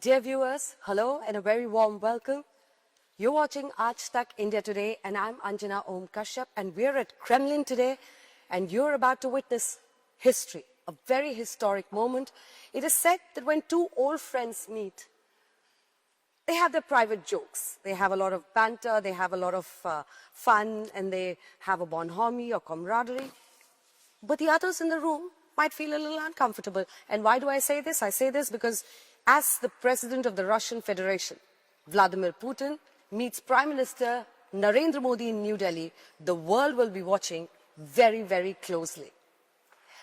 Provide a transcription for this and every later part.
Dear viewers, hello and a very warm welcome. You're watching Aaj Tak India Today and I'm Anjana Om Kashyap and we're at Kremlin today and you're about to witness history, a very historic moment. It is said that when two old friends meet, they have their private jokes. They have a lot of banter, they have a lot of fun and they have a bonhomie or camaraderie. But the others in the room might feel a little uncomfortable. And why do I say this? I say this because as the president of the Russian Federation, Vladimir Putin, meets Prime Minister Narendra Modi in New Delhi, the world will be watching very, very closely.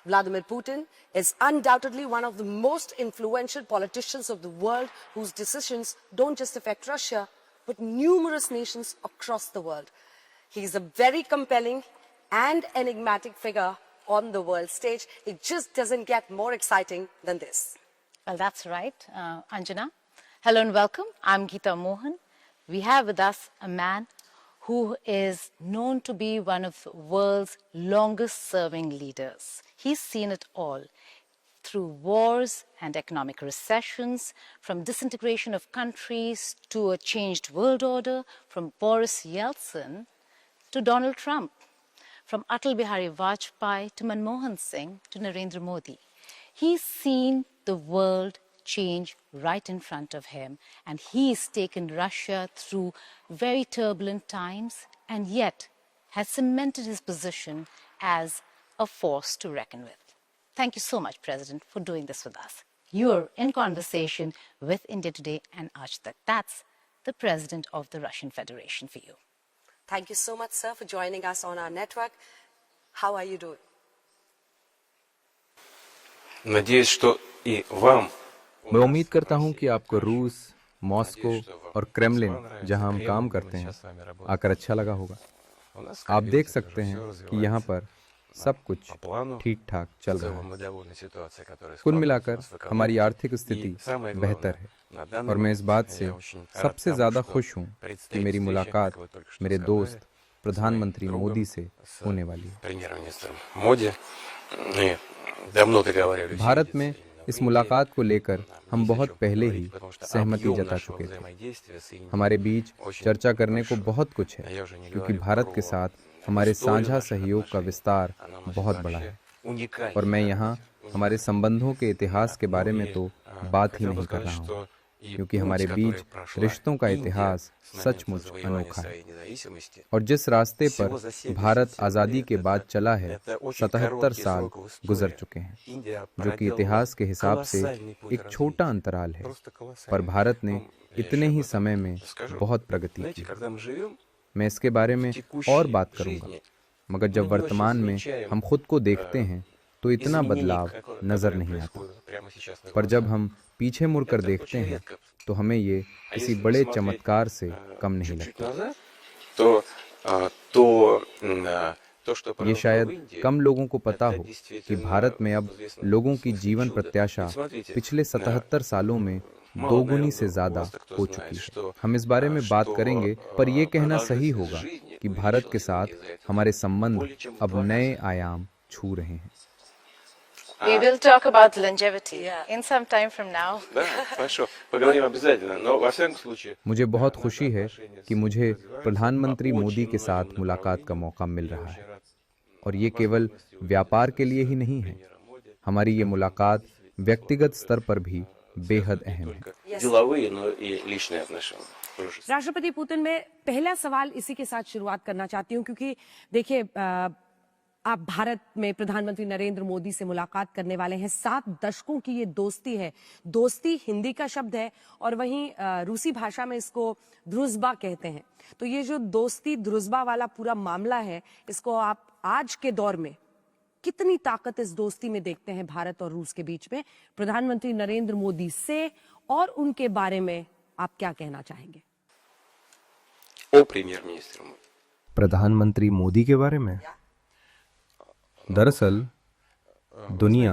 Vladimir Putin is undoubtedly one of the most influential politicians of the world whose decisions don't just affect Russia, but numerous nations across the world. He is a very compelling and enigmatic figure on the world stage. It just doesn't get more exciting than this. Well, that's right, Anjana. Hello and welcome. I'm Geeta Mohan. We have with us a man who is known to be one of the world's longest serving leaders. He's seen it all through wars and economic recessions, from disintegration of countries to a changed world order, from Boris Yeltsin to Donald Trump, from Atal Bihari Vajpayee to Manmohan Singh to Narendra Modi. He's seen the world change right in front of him, and he's taken Russia through very turbulent times and yet has cemented his position as a force to reckon with. Thank you so much, President, for doing this with us. You're in conversation with India Today and Aaj Tak. That's the President of the Russian Federation for you. Thank you so much, sir, for joining us on our network. How are you doing? Надеюсь, что и вам. मैं उम्मीद करता हूं कि आपको रूस, Moscow और Kremlin, जहां हम काम करते हैं, आकर अच्छा लगा होगा। आप देख सकते हैं कि यहाँ पर सब कुछ ठीक ठाक चल रहा है। कुल मिलाकर हमारी आर्थिक स्थिति बेहतर है और मैं इस बात से सबसे ज़्यादा खुश हूँ कि मेरी मुलाकात मेरे दोस्त प्रधानमंत्री मोदी से होने वाली है। भारत में इस मुलाकात को लेकर हम बहुत पहले ही सहमति जता चुके थे। हमारे बीच चर्चा करने को बहुत कुछ है क्योंकि भारत के साथ हमारे साझा सहयोग का विस्तार बहुत बड़ा है और मैं यहाँ हमारे संबंधों के इतिहास के बारे में तो बात ही नहीं कर रहा हूँ क्योंकि हमारे बीच रिश्तों का इतिहास सचमुच अनोखा है और जिस रास्ते पर भारत आज़ादी के बाद चला है 77 साल गुजर चुके हैं, जो कि इतिहास के हिसाब से एक छोटा अंतराल है, पर भारत ने इतने ही समय में बहुत प्रगति की। मैं इसके बारे में और बात करूंगा, मगर जब वर्तमान में हम खुद को देखते हैं तो इतना बदलाव नजर नहीं आता, पर जब हम पीछे मुड़कर देखते हैं तो हमें ये किसी बड़े चमत्कार से कम नहीं लगता। ये शायद कम लोगों को पता हो कि भारत में अब लोगों की जीवन प्रत्याशा पिछले 77 सालों में दोगुनी से ज्यादा हो चुकी है। हम इस बारे में बात करेंगे, पर यह कहना सही होगा कि भारत के साथ हमारे संबंध अब नए आयाम छू रहे हैं। We will talk about longevity in some time from now. मुझे बहुत खुशी है कि मुझे प्रधानमंत्री मोदी के साथ मुलाकात का मौका मिल रहा है और ये केवल व्यापार के लिए ही नहीं है। हमारी ये मुलाकात व्यक्तिगत स्तर पर भी बेहद अहम है। राष्ट्रपति पुतिन, मैं पहला सवाल इसी के साथ शुरुआत करना चाहती हूँ क्योंकि देखिए आप भारत में प्रधानमंत्री नरेंद्र मोदी से मुलाकात करने वाले हैं। 7 दशकों की ये दोस्ती है। दोस्ती हिंदी का शब्द है और वहीं रूसी भाषा में इसको द्रुज़बा कहते हैं। तो ये जो दोस्ती द्रुज़बा वाला पूरा मामला है, इसको आप आज के दौर में कितनी ताकत इस दोस्ती में देखते हैं भारत और रूस के बीच में? प्रधानमंत्री नरेंद्र मोदी से और उनके बारे में आप क्या कहना चाहेंगे? प्रधानमंत्री मोदी के बारे में दरअसल दुनिया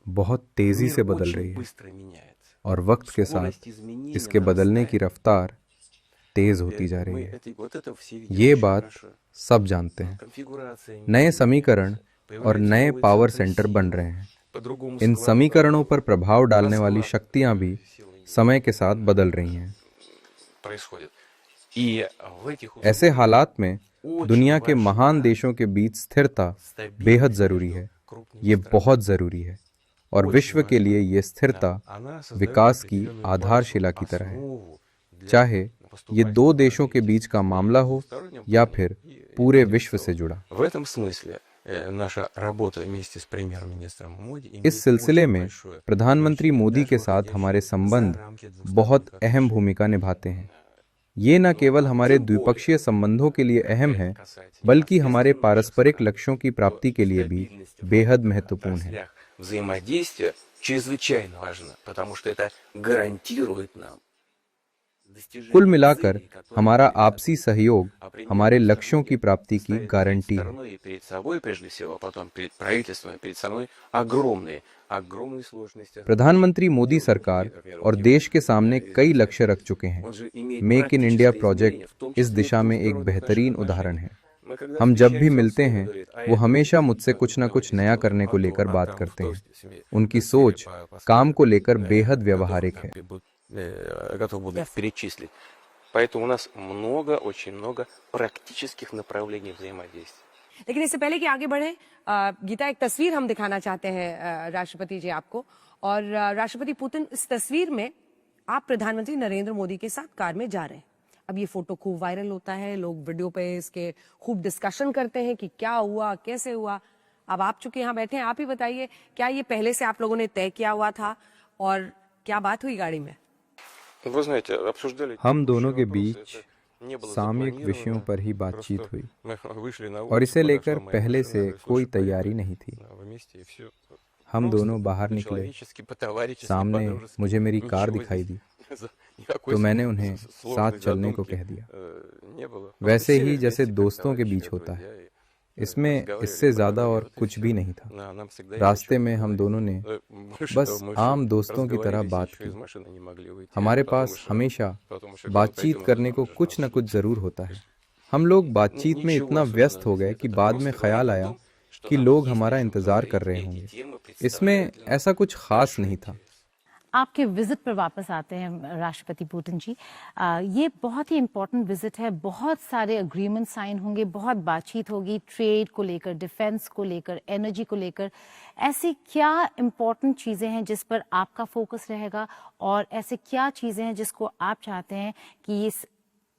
बहुत तेजी से बदल रही है और वक्त के साथ इसके बदलने की रफ्तार तेज होती जा रही है। ये बात सब जानते हैं। नए समीकरण और नए पावर सेंटर बन रहे हैं। इन समीकरणों पर प्रभाव डालने वाली शक्तियां भी समय के साथ बदल रही हैं। происходит. И в этих ऐसे हालात में दुनिया के महान देशों के बीच स्थिरता बेहद जरूरी है। ये बहुत जरूरी है और विश्व के लिए ये स्थिरता विकास की आधारशिला की तरह है, चाहे ये दो देशों के बीच का मामला हो या फिर पूरे विश्व से जुड़ा। в этом смысле наша работа वместе с премьер-министром Моди इस सिलसिले में प्रधानमंत्री मोदी के साथ हमारे संबंध बहुत अहम भूमिका निभाते हैं। ये न केवल हमारे द्विपक्षीय संबंधों के लिए अहम है, बल्कि हमारे पारस्परिक लक्ष्यों की प्राप्ति के लिए भी बेहद महत्वपूर्ण है। взаимодействие чрезвычайно важно, потому что это гарантирует нам कुल मिलाकर हमारा आपसी सहयोग हमारे लक्ष्यों की प्राप्ति की गारंटी है। страной и перед собой прежде всего, а потом перед правительством, перед страной огромные сложности. प्रधानमंत्री मोदी सरकार और देश के सामने कई लक्ष्य रख चुके हैं। मेक इन इंडिया प्रोजेक्ट इस दिशा में एक बेहतरीन उदाहरण है। हम जब भी मिलते हैं वो हमेशा मुझसे कुछ न कुछ नया करने को लेकर बात करते हैं। उनकी सोच काम को लेकर बेहद व्यवहारिक है। Готов буду перечислить. Поэтому у нас очень много практических направлений взаимодействия. लेकिन इससे पहले कि आगे बढ़े, गीता, एक तस्वीर हम दिखाना चाहते हैं राष्ट्रपति जी आपको। और राष्ट्रपति पुतिन, इस तस्वीर में आप प्रधानमंत्री नरेंद्र मोदी के साथ कार में जा रहे हैं। अब ये फोटो खूब वायरल होता है, लोग वीडियो पे इसके खूब डिस्कशन करते हैं कि क्या हुआ, कैसे हुआ। अब आप चूंकि यहाँ बैठे हैं, आप ही बताइए, क्या ये पहले से आप लोगों ने तय किया हुआ था और क्या बात हुई गाड़ी में? Вы знаете, обсуждали हम दोनों के बीच सामयिक विषयों पर ही बातचीत हुई और इसे लेकर पहले से कोई तैयारी नहीं थी। हम दोनों बाहर निकले, सामने मुझे मेरी कार दिखाई दी तो मैंने उन्हें साथ चलने को कह दिया, वैसे ही जैसे दोस्तों के बीच होता है। इसमें इससे ज्यादा और कुछ भी नहीं था। रास्ते में हम दोनों ने बस आम दोस्तों की तरह बात की। हमारे पास हमेशा बातचीत करने को कुछ न कुछ जरूर होता है। हम लोग बातचीत में इतना व्यस्त हो गए कि बाद में ख्याल आया कि लोग हमारा इंतजार कर रहे होंगे। इसमें ऐसा कुछ खास नहीं था। आपके विजिट पर वापस आते हैं राष्ट्रपति पुतिन जी। ये बहुत ही इम्पोर्टेंट विजिट है, बहुत सारे अग्रीमेंट साइन होंगे, बहुत बातचीत होगी ट्रेड को लेकर, डिफेंस को लेकर, एनर्जी को लेकर। ऐसी क्या इम्पोर्टेंट चीज़ें हैं जिस पर आपका फोकस रहेगा और ऐसे क्या चीज़ें हैं जिसको आप चाहते हैं कि इस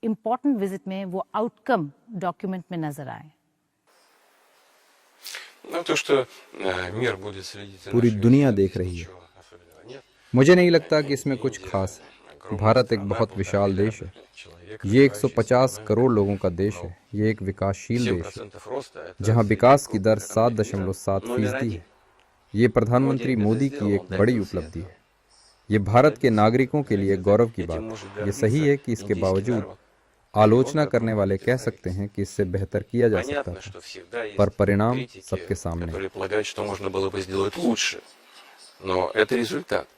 इम्पोर्टेंट विजिट में वो आउटकम डॉक्यूमेंट में नजर आए? पूरी दुनिया देख रही है। मुझे नहीं लगता कि इसमें कुछ खास है। भारत एक बहुत विशाल देश है। ये 150 करोड़ लोगों का देश है। ये एक विकासशील देश है जहां विकास की दर 7.7% है। ये प्रधानमंत्री मोदी की एक बड़ी उपलब्धि है। ये भारत के नागरिकों के लिए गौरव की बात है। ये सही है कि इसके बावजूद आलोचना करने वाले कह सकते हैं कि इससे बेहतर किया जा सकता था, पर परिणाम सबके सामने।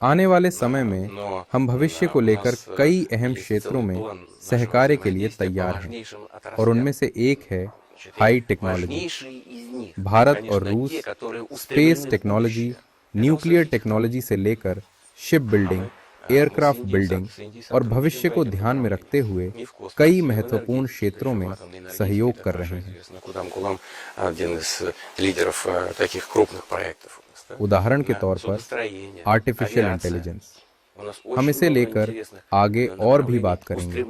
आने वाले समय में हम भविष्य को लेकर कई अहम क्षेत्रों में सहकार्य के लिए तैयार हैं और उनमें से एक है हाई टेक्नोलॉजी। भारत और रूस स्पेस टेक्नोलॉजी, न्यूक्लियर टेक्नोलॉजी से लेकर शिप बिल्डिंग, एयरक्राफ्ट बिल्डिंग और भविष्य को ध्यान में रखते हुए कई महत्वपूर्ण क्षेत्रों में सहयोग कर रहे हैं। उदाहरण के तौर पर आर्टिफिशियल इंटेलिजेंस, हम इसे लेकर आगे और भी बात करेंगे,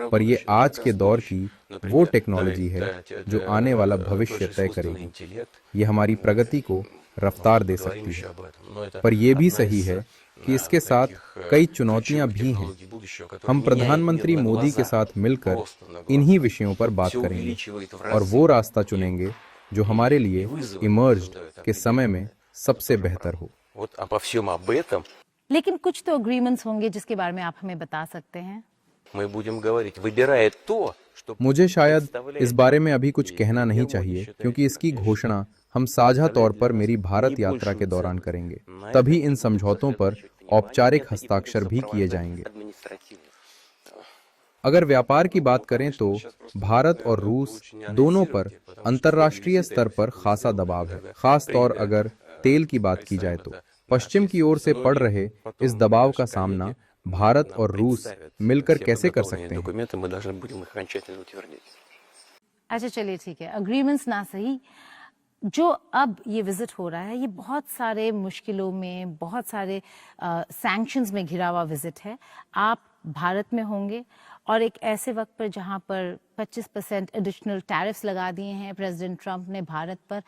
पर ये आज के दौर की वो टेक्नोलॉजी है जो आने वाला भविष्य तय करेगी। ये हमारी प्रगति को रफ्तार दे सकती है, पर यह भी सही है कि इसके साथ कई चुनौतियां भी हैं। हम प्रधानमंत्री मोदी के साथ मिलकर इन्हीं विषयों पर बात करेंगे और वो रास्ता चुनेंगे जो हमारे लिए इमर्ज्ड के समय में सबसे बेहतर हो। लेकिन कुछ तो अग्रीमेंट्स होंगे जिसके बारे में आप हमें बता सकते हैं? मुझे शायद इस बारे में अभी कुछ कहना नहीं चाहिए, क्योंकि इसकी घोषणा हम साझा तौर पर मेरी भारत यात्रा के दौरान करेंगे। तभी इन समझौतों पर औपचारिक हस्ताक्षर भी किए जाएंगे। अगर व्यापार की बात करें तो भारत और रूस दोनों पर अंतर्राष्ट्रीय स्तर पर खासा दबाव है। खास तौर अगर तेल की बात की जाए तो पश्चिम की ओर से पड़ रहे इस दबाव का सामना भारत और रूस मिलकर कैसे कर सकते हैं? документы, мы должны будем их окончательно утвердить. अच्छा चलिए ठीक है, अग्रीमेंट्स ना सही, जो अब ये विजिट हो रहा है ये बहुत सारे मुश्किलों में, बहुत सारे सैंक्शंस में घिरा हुआ विजिट है। आप भारत में होंगे और एक ऐसे वक्त पर जहां पर 25% एडिशनल टैरिफ्स लगा दिए हैं प्रेसिडेंट ट्रंप ने भारत पर,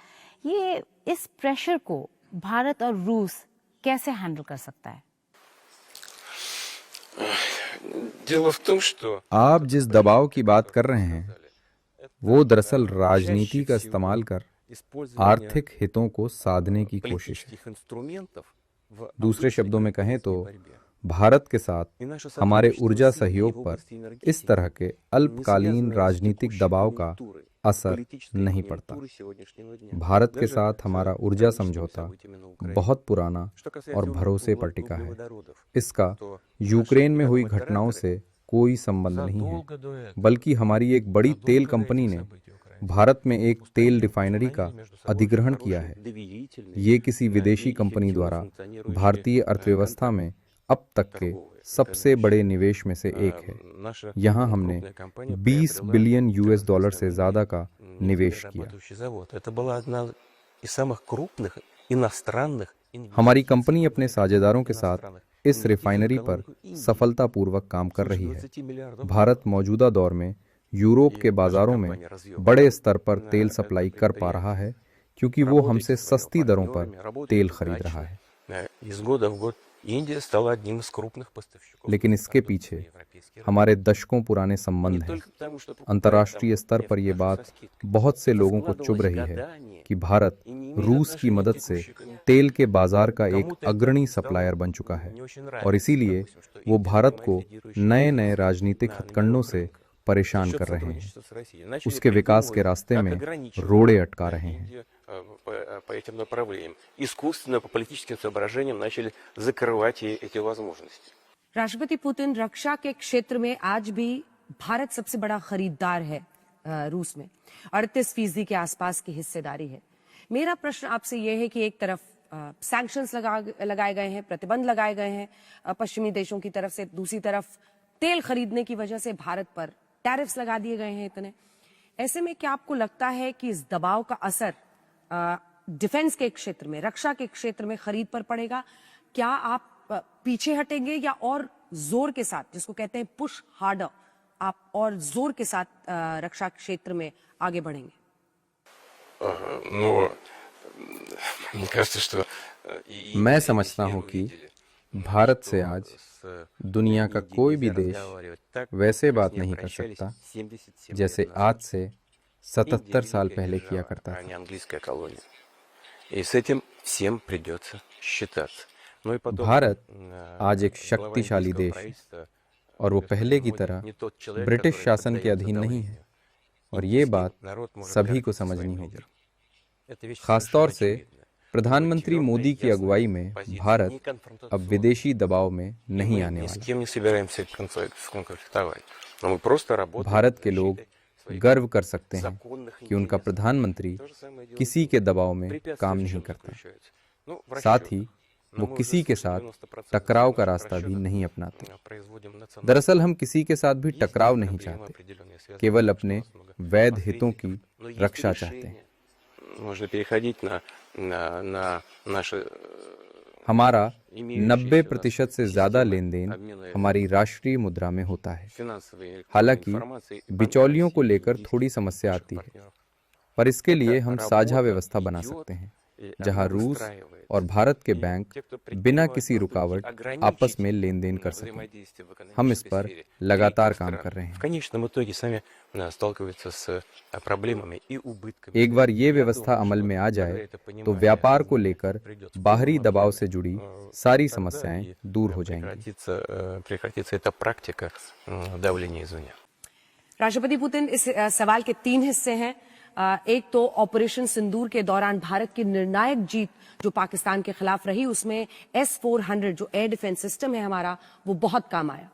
ये इस प्रेशर को भारत और रूस कैसे हैंडल कर सकता है? Дело в том, что आप जिस दबाव की बात कर रहे हैं वो दरअसल राजनीति का इस्तेमाल कर आर्थिक हितों को साधने की कोशिश है। политических инструментов в दूसरे शब्दों में कहें तो борьбе. भारत के साथ हमारे ऊर्जा सहयोग पर इस तरह के अल्पकालीन राजनीतिक दबाव का असर नहीं पड़ता। भारत के साथ हमारा ऊर्जा समझौता बहुत पुराना और भरोसे पर टिका है। इसका यूक्रेन में हुई घटनाओं से कोई संबंध नहीं है, बल्कि हमारी एक बड़ी तेल कंपनी ने भारत में एक तेल रिफाइनरी का अधिग्रहण किया है। ये किसी विदेशी कंपनी द्वारा भारतीय अर्थव्यवस्था में अब तक के सबसे बड़े निवेश में से एक है। यहाँ हमने 20 बिलियन यूएस डॉलर से ज्यादा का निवेश किया। Это была одна из самых крупных иностранных हमारी कंपनी अपने साझेदारों के साथ इस रिफाइनरी पर सफलतापूर्वक काम कर रही है। भारत मौजूदा दौर में यूरोप के बाजारों में बड़े स्तर पर तेल सप्लाई कर पा रहा है, क्योंकि वो हमसे सस्ती दरों पर तेल खरीद रहा है। Из года в год Индия стала одним из крупных поставщиков. लेकिन इसके पीछे हमारे दशकों पुराने संबंध हैं। अंतर्राष्ट्रीय स्तर पर यह बात बहुत से लोगों को चुभ रही है कि भारत रूस की मदद से तेल के बाजार का एक अग्रणी सप्लायर बन चुका है, और इसीलिए वो भारत को नए नए राजनीतिक हथकंडों से परेशान कर रहे हैं, उसके विकास के रास्ते में रोड़े अटका रहे हैं। По этим направлениям. Искусственно, по политическим соображениям начали закрывать эти возможности. राष्ट्रपति पुतिन, रक्षा के क्षेत्र में आज भी भारत सबसे बड़ा खरीदार है रूस में, 38% के आसपास की हिस्सेदारी है। मेरा प्रश्न आपसे यह है कि एक तरफ सैंक्शंस लगाए गए हैं, प्रतिबंध लगाए गए हैं पश्चिमी देशों की तरफ से, दूसरी तरफ तेल खरीदने की वजह से भारत पर टैरिफ्स लगा दिए गए हैं इतने। ऐसे में क्या आपको लगता है कि इस दबाव का असर डिफेंस के क्षेत्र में, रक्षा के क्षेत्र में खरीद पर पड़ेगा? क्या आप पीछे हटेंगे या और जोर के साथ, जिसको कहते हैं पुश हार्डर, आप और जोर के साथ रक्षा क्षेत्र में आगे बढ़ेंगे? Но мне кажется, что मैं समझता हूँ कि भारत से आज दुनिया का कोई भी देश वैसे बात नहीं कर सकता जैसे आज से 77 साल पहले किया करता था। английская колония. И с этим всем придется считаться. Ну и потом, भारत आज एक शक्तिशाली देश है, और वो पहले की तरह ब्रिटिश शासन के अधीन नहीं है, और ये बात सभी को समझनी होगी। खासतौर से प्रधानमंत्री मोदी की अगुवाई में भारत अब विदेशी दबाव में नहीं आने ни с वाला। кем не собираемся конфликтовать. Но мы просто работаем. भारत के लोग गर्व कर सकते हैं कि उनका प्रधानमंत्री किसी के दबाव में काम नहीं करता। साथ ही वो किसी के साथ टकराव का रास्ता भी नहीं अपनाते। दरअसल हम किसी के साथ भी टकराव नहीं चाहते, केवल अपने वैध हितों की रक्षा चाहते हैं। Можно переходить на наши हमारा 90% से ज्यादा लेन देन हमारी राष्ट्रीय मुद्रा में होता है। финансовые हालांकि बिचौलियों को लेकर थोड़ी समस्या आती है, पर इसके लिए हम साझा व्यवस्था बना सकते हैं, जहां रूस और भारत के बैंक बिना किसी रुकावट आपस में लेन देन कर सकें। हम इस पर लगातार काम कर रहे в हैं। конечном итоге сами сталкиваются с проблемами и убытками. एक बार ये व्यवस्था अमल में आ जाए तो व्यापार को लेकर बाहरी दबाव से जुड़ी सारी समस्याएं दूर हो जाएंगी। Прекратится эта практика давления извне. राष्ट्रपति पुतिन, इस सवाल के 3 हिस्से हैं। एक तो ऑपरेशन सिंदूर के दौरान भारत की निर्णायक जीत जो पाकिस्तान के खिलाफ रही, उसमें S-400 जो एयर डिफेंस सिस्टम है हमारा, वो बहुत काम आया।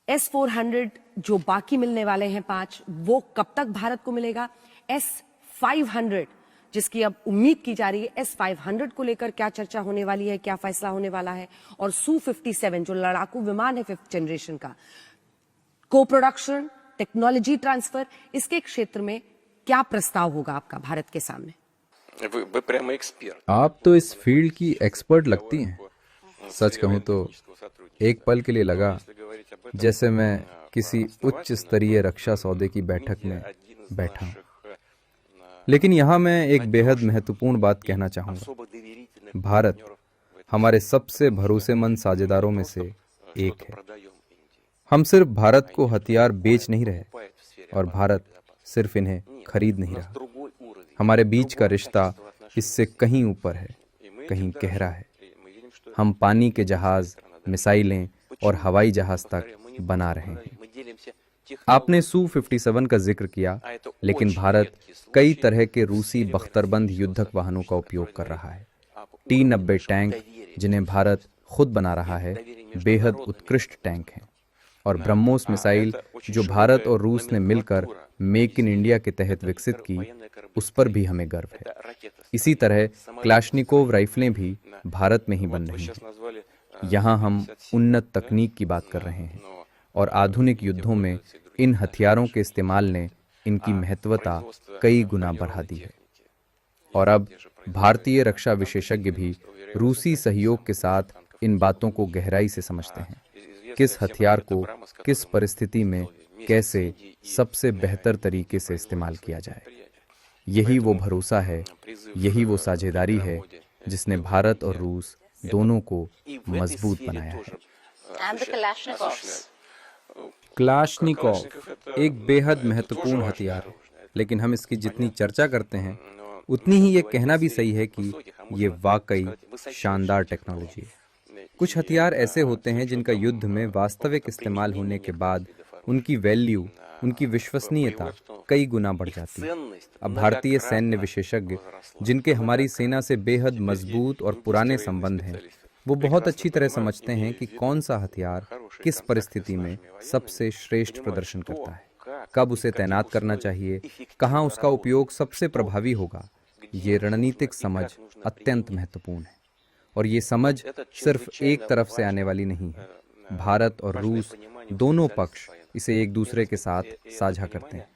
S-400 जो बाकी मिलने वाले हैं 5, वो कब तक भारत को मिलेगा? S-500 जिसकी अब उम्मीद की जा रही है S-500 को लेकर क्या चर्चा होने वाली है, क्या फैसला होने वाला है, और Su-57 जो लड़ाकू विमान है 5th जनरेशन का, को प्रोडक्शन, टेक्नोलॉजी ट्रांसफर, इसके क्षेत्र में क्या प्रस्ताव होगा आपका भारत के सामने? Вы прямо эксперт. आप तो इस फील्ड की एक्सपर्ट लगती हैं। सच कहूं तो एक पल के लिए लगा जैसे मैं किसी उच्च स्तरीय रक्षा सौदे की बैठक में बैठा हूं। लेकिन यहाँ मैं एक बेहद महत्वपूर्ण बात कहना चाहूंगा। भारत हमारे सबसे भरोसेमंद साझेदारों में से एक है। हम सिर्फ भारत को हथियार बेच नहीं रहे और भारत सिर्फ इन्हें खरीद नहीं रहा। हमारे बीच का रिश्ता इससे कहीं ऊपर है, कहीं गहरा है। हम पानी के जहाज, मिसाइलें और हवाई जहाज तक बना रहे हैं। आपने Su-57 का जिक्र किया, लेकिन भारत कई तरह के रूसी बख्तरबंद युद्धक वाहनों का उपयोग कर रहा है। T-90 टैंक, जिन्हें भारत खुद बना रहा है, बेहद उत्कृष्ट टैंक हैं। और ब्रह्मोस मिसाइल जो भारत और रूस ने मिलकर मेक इन इंडिया के तहत विकसित की, उस पर भी हमें गर्व है। इसी तरह क्लाशनिकोव राइफलें भी भारत में ही बन रही हैं। यहाँ हम उन्नत तकनीक की बात कर रहे हैं और आधुनिक युद्धों में इन हथियारों के इस्तेमाल ने इनकी महत्वता कई गुना बढ़ा दी है। और अब भारतीय रक्षा विशेषज्ञ भी रूसी सहयोग के साथ इन बातों को गहराई से समझते हैं। किस हथियार को किस परिस्थिति में कैसे सबसे बेहतर तरीके से इस्तेमाल किया जाए। यही वो भरोसा है, यही वो साझेदारी है जिसने भारत और रूस दोनों को मजबूत बनाया है। And the Kalashnikovs. क्लाशनिकोव एक बेहद महत्वपूर्ण हथियार है, लेकिन हम इसकी जितनी चर्चा करते हैं उतनी ही ये कहना भी सही है कि ये वाकई शानदार टेक्नोलॉजी है। कुछ हथियार ऐसे होते हैं जिनका युद्ध में वास्तविक इस्तेमाल होने के बाद उनकी वैल्यू, उनकी विश्वसनीयता कई गुना बढ़ जाती है। अब भारतीय सैन्य विशेषज्ञ, जिनके हमारी सेना से बेहद मजबूत और पुराने संबंध हैं, वो बहुत अच्छी तरह समझते हैं कि कौन सा हथियार किस परिस्थिति में सबसे श्रेष्ठ प्रदर्शन करता है, कब उसे तैनात करना चाहिए, कहाँ उसका उपयोग सबसे प्रभावी होगा। ये रणनीतिक समझ अत्यंत महत्वपूर्ण है और ये समझ सिर्फ एक तरफ से आने वाली नहीं है। भारत और रूस दोनों पक्ष इसे एक दूसरे के साथ साझा करते हैं।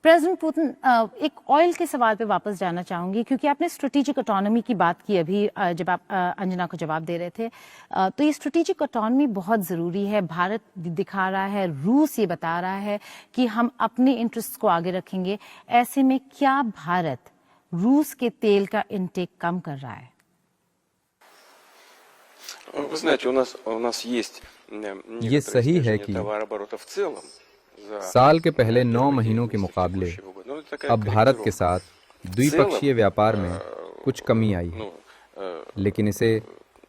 प्रेसिडेंट पुतिन, एक ऑयल के सवाल पे वापस जाना चाहूंगी, क्योंकि आपने स्ट्रेटेजिक ऑटोनॉमी की बात की अभी जब आप अंजना को जवाब दे रहे थे। तो ये स्ट्रेटेजिक ऑटोनॉमी बहुत ज़रूरी है। भारत दिखा रहा है, रूस ये बता रहा है कि हम अपने इंटरेस्ट को आगे रखेंगे। ऐसे में क्या भारत रूस के तेल का इनटेक कम कर रहा है? ये सही है कि साल के पहले 9 महीनों के मुकाबले अब भारत के साथ द्विपक्षीय व्यापार में कुछ कमी आई है, लेकिन इसे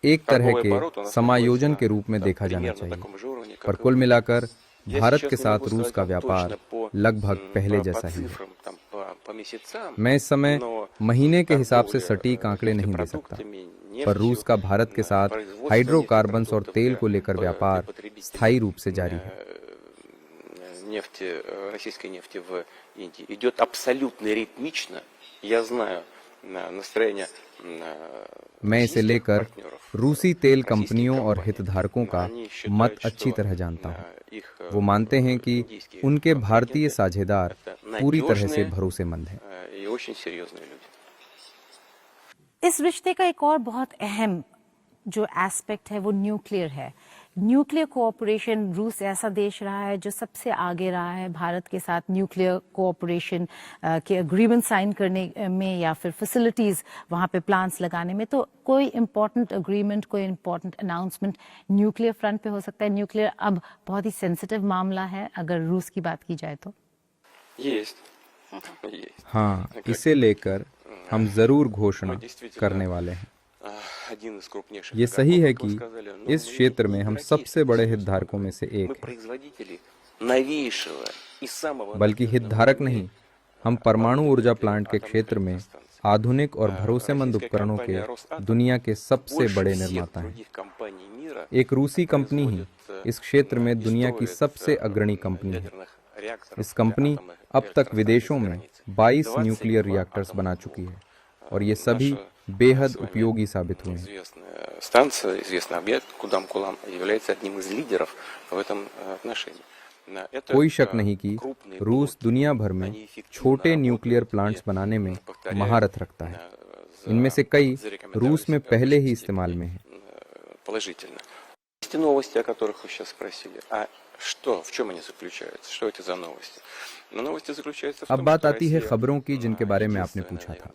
एक तरह के समायोजन के रूप में देखा जाना चाहिए। पर कुल मिलाकर भारत के साथ रूस का व्यापार लगभग पहले जैसा ही है। मैं इस समय महीने के हिसाब से सटीक आंकड़े नहीं दे सकता, पर रूस का भारत के साथ हाइड्रोकार्बन्स और तेल को लेकर व्यापार स्थायी रूप से जारी है। российской нефти в Индии идет абсолютно ритмично. Я знаю настроение. मैं इसे लेकर रूसी तेल कंपनियों और हितधारकों का मत अच्छी तरह जानता हूँ। वो मानते हैं कि उनके भारतीय साझेदार पूरी तरह से भरोसेमंद हैं। इस रिश्ते का एक और बहुत अहम जो एस्पेक्ट है वो न्यूक्लियर है। न्यूक्लियर कोऑपरेशन, रूस ऐसा देश रहा है जो सबसे आगे रहा है भारत के साथ न्यूक्लियर कोऑपरेशन के एग्रीमेंट साइन करने में या फिर फैसिलिटीज वहाँ पे प्लांट्स लगाने में। तो कोई इम्पोर्टेंट एग्रीमेंट, कोई इम्पोर्टेंट अनाउंसमेंट न्यूक्लियर फ्रंट पे हो सकता है? न्यूक्लियर अब बहुत ही सेंसिटिव मामला है अगर रूस की बात की जाए तो। हाँ, इसे लेकर हम जरूर घोषणा करने वाले हैं। ये सही है कि इस क्षेत्र में हम सबसे बड़े हितधारकों में से एक हैं। बल्कि हितधारक नहीं, हम परमाणु ऊर्जा प्लांट के क्षेत्र में आधुनिक और भरोसेमंद उपकरणों के दुनिया के सबसे बड़े निर्माता हैं। एक रूसी कंपनी ही इस क्षेत्र में दुनिया की सबसे अग्रणी कंपनी है। इस कंपनी अब तक विदेशों में 22 न्यूक्लियर रिएक्टर्स बना चुकी है और ये सभी बेहद उपयोगी साबित हुए हैं। Станция, известный объект, Кудам-Кулам, является одним из лидеров в этом отношении. कोई शक नहीं कि रूस दुनिया भर में छोटे न्यूक्लियर प्लांट्स बनाने में महारत रखता है। इनमें से कई रूस में पहले ही इस्तेमाल में हैं। Положительно. Есть новости, о которых вы сейчас спросили. А что, в чем они заключаются? Что это за новости? Но новости заключаются в अब том, बात что आती है Россия खबरों की जिनके बारे में आपने पूछा था।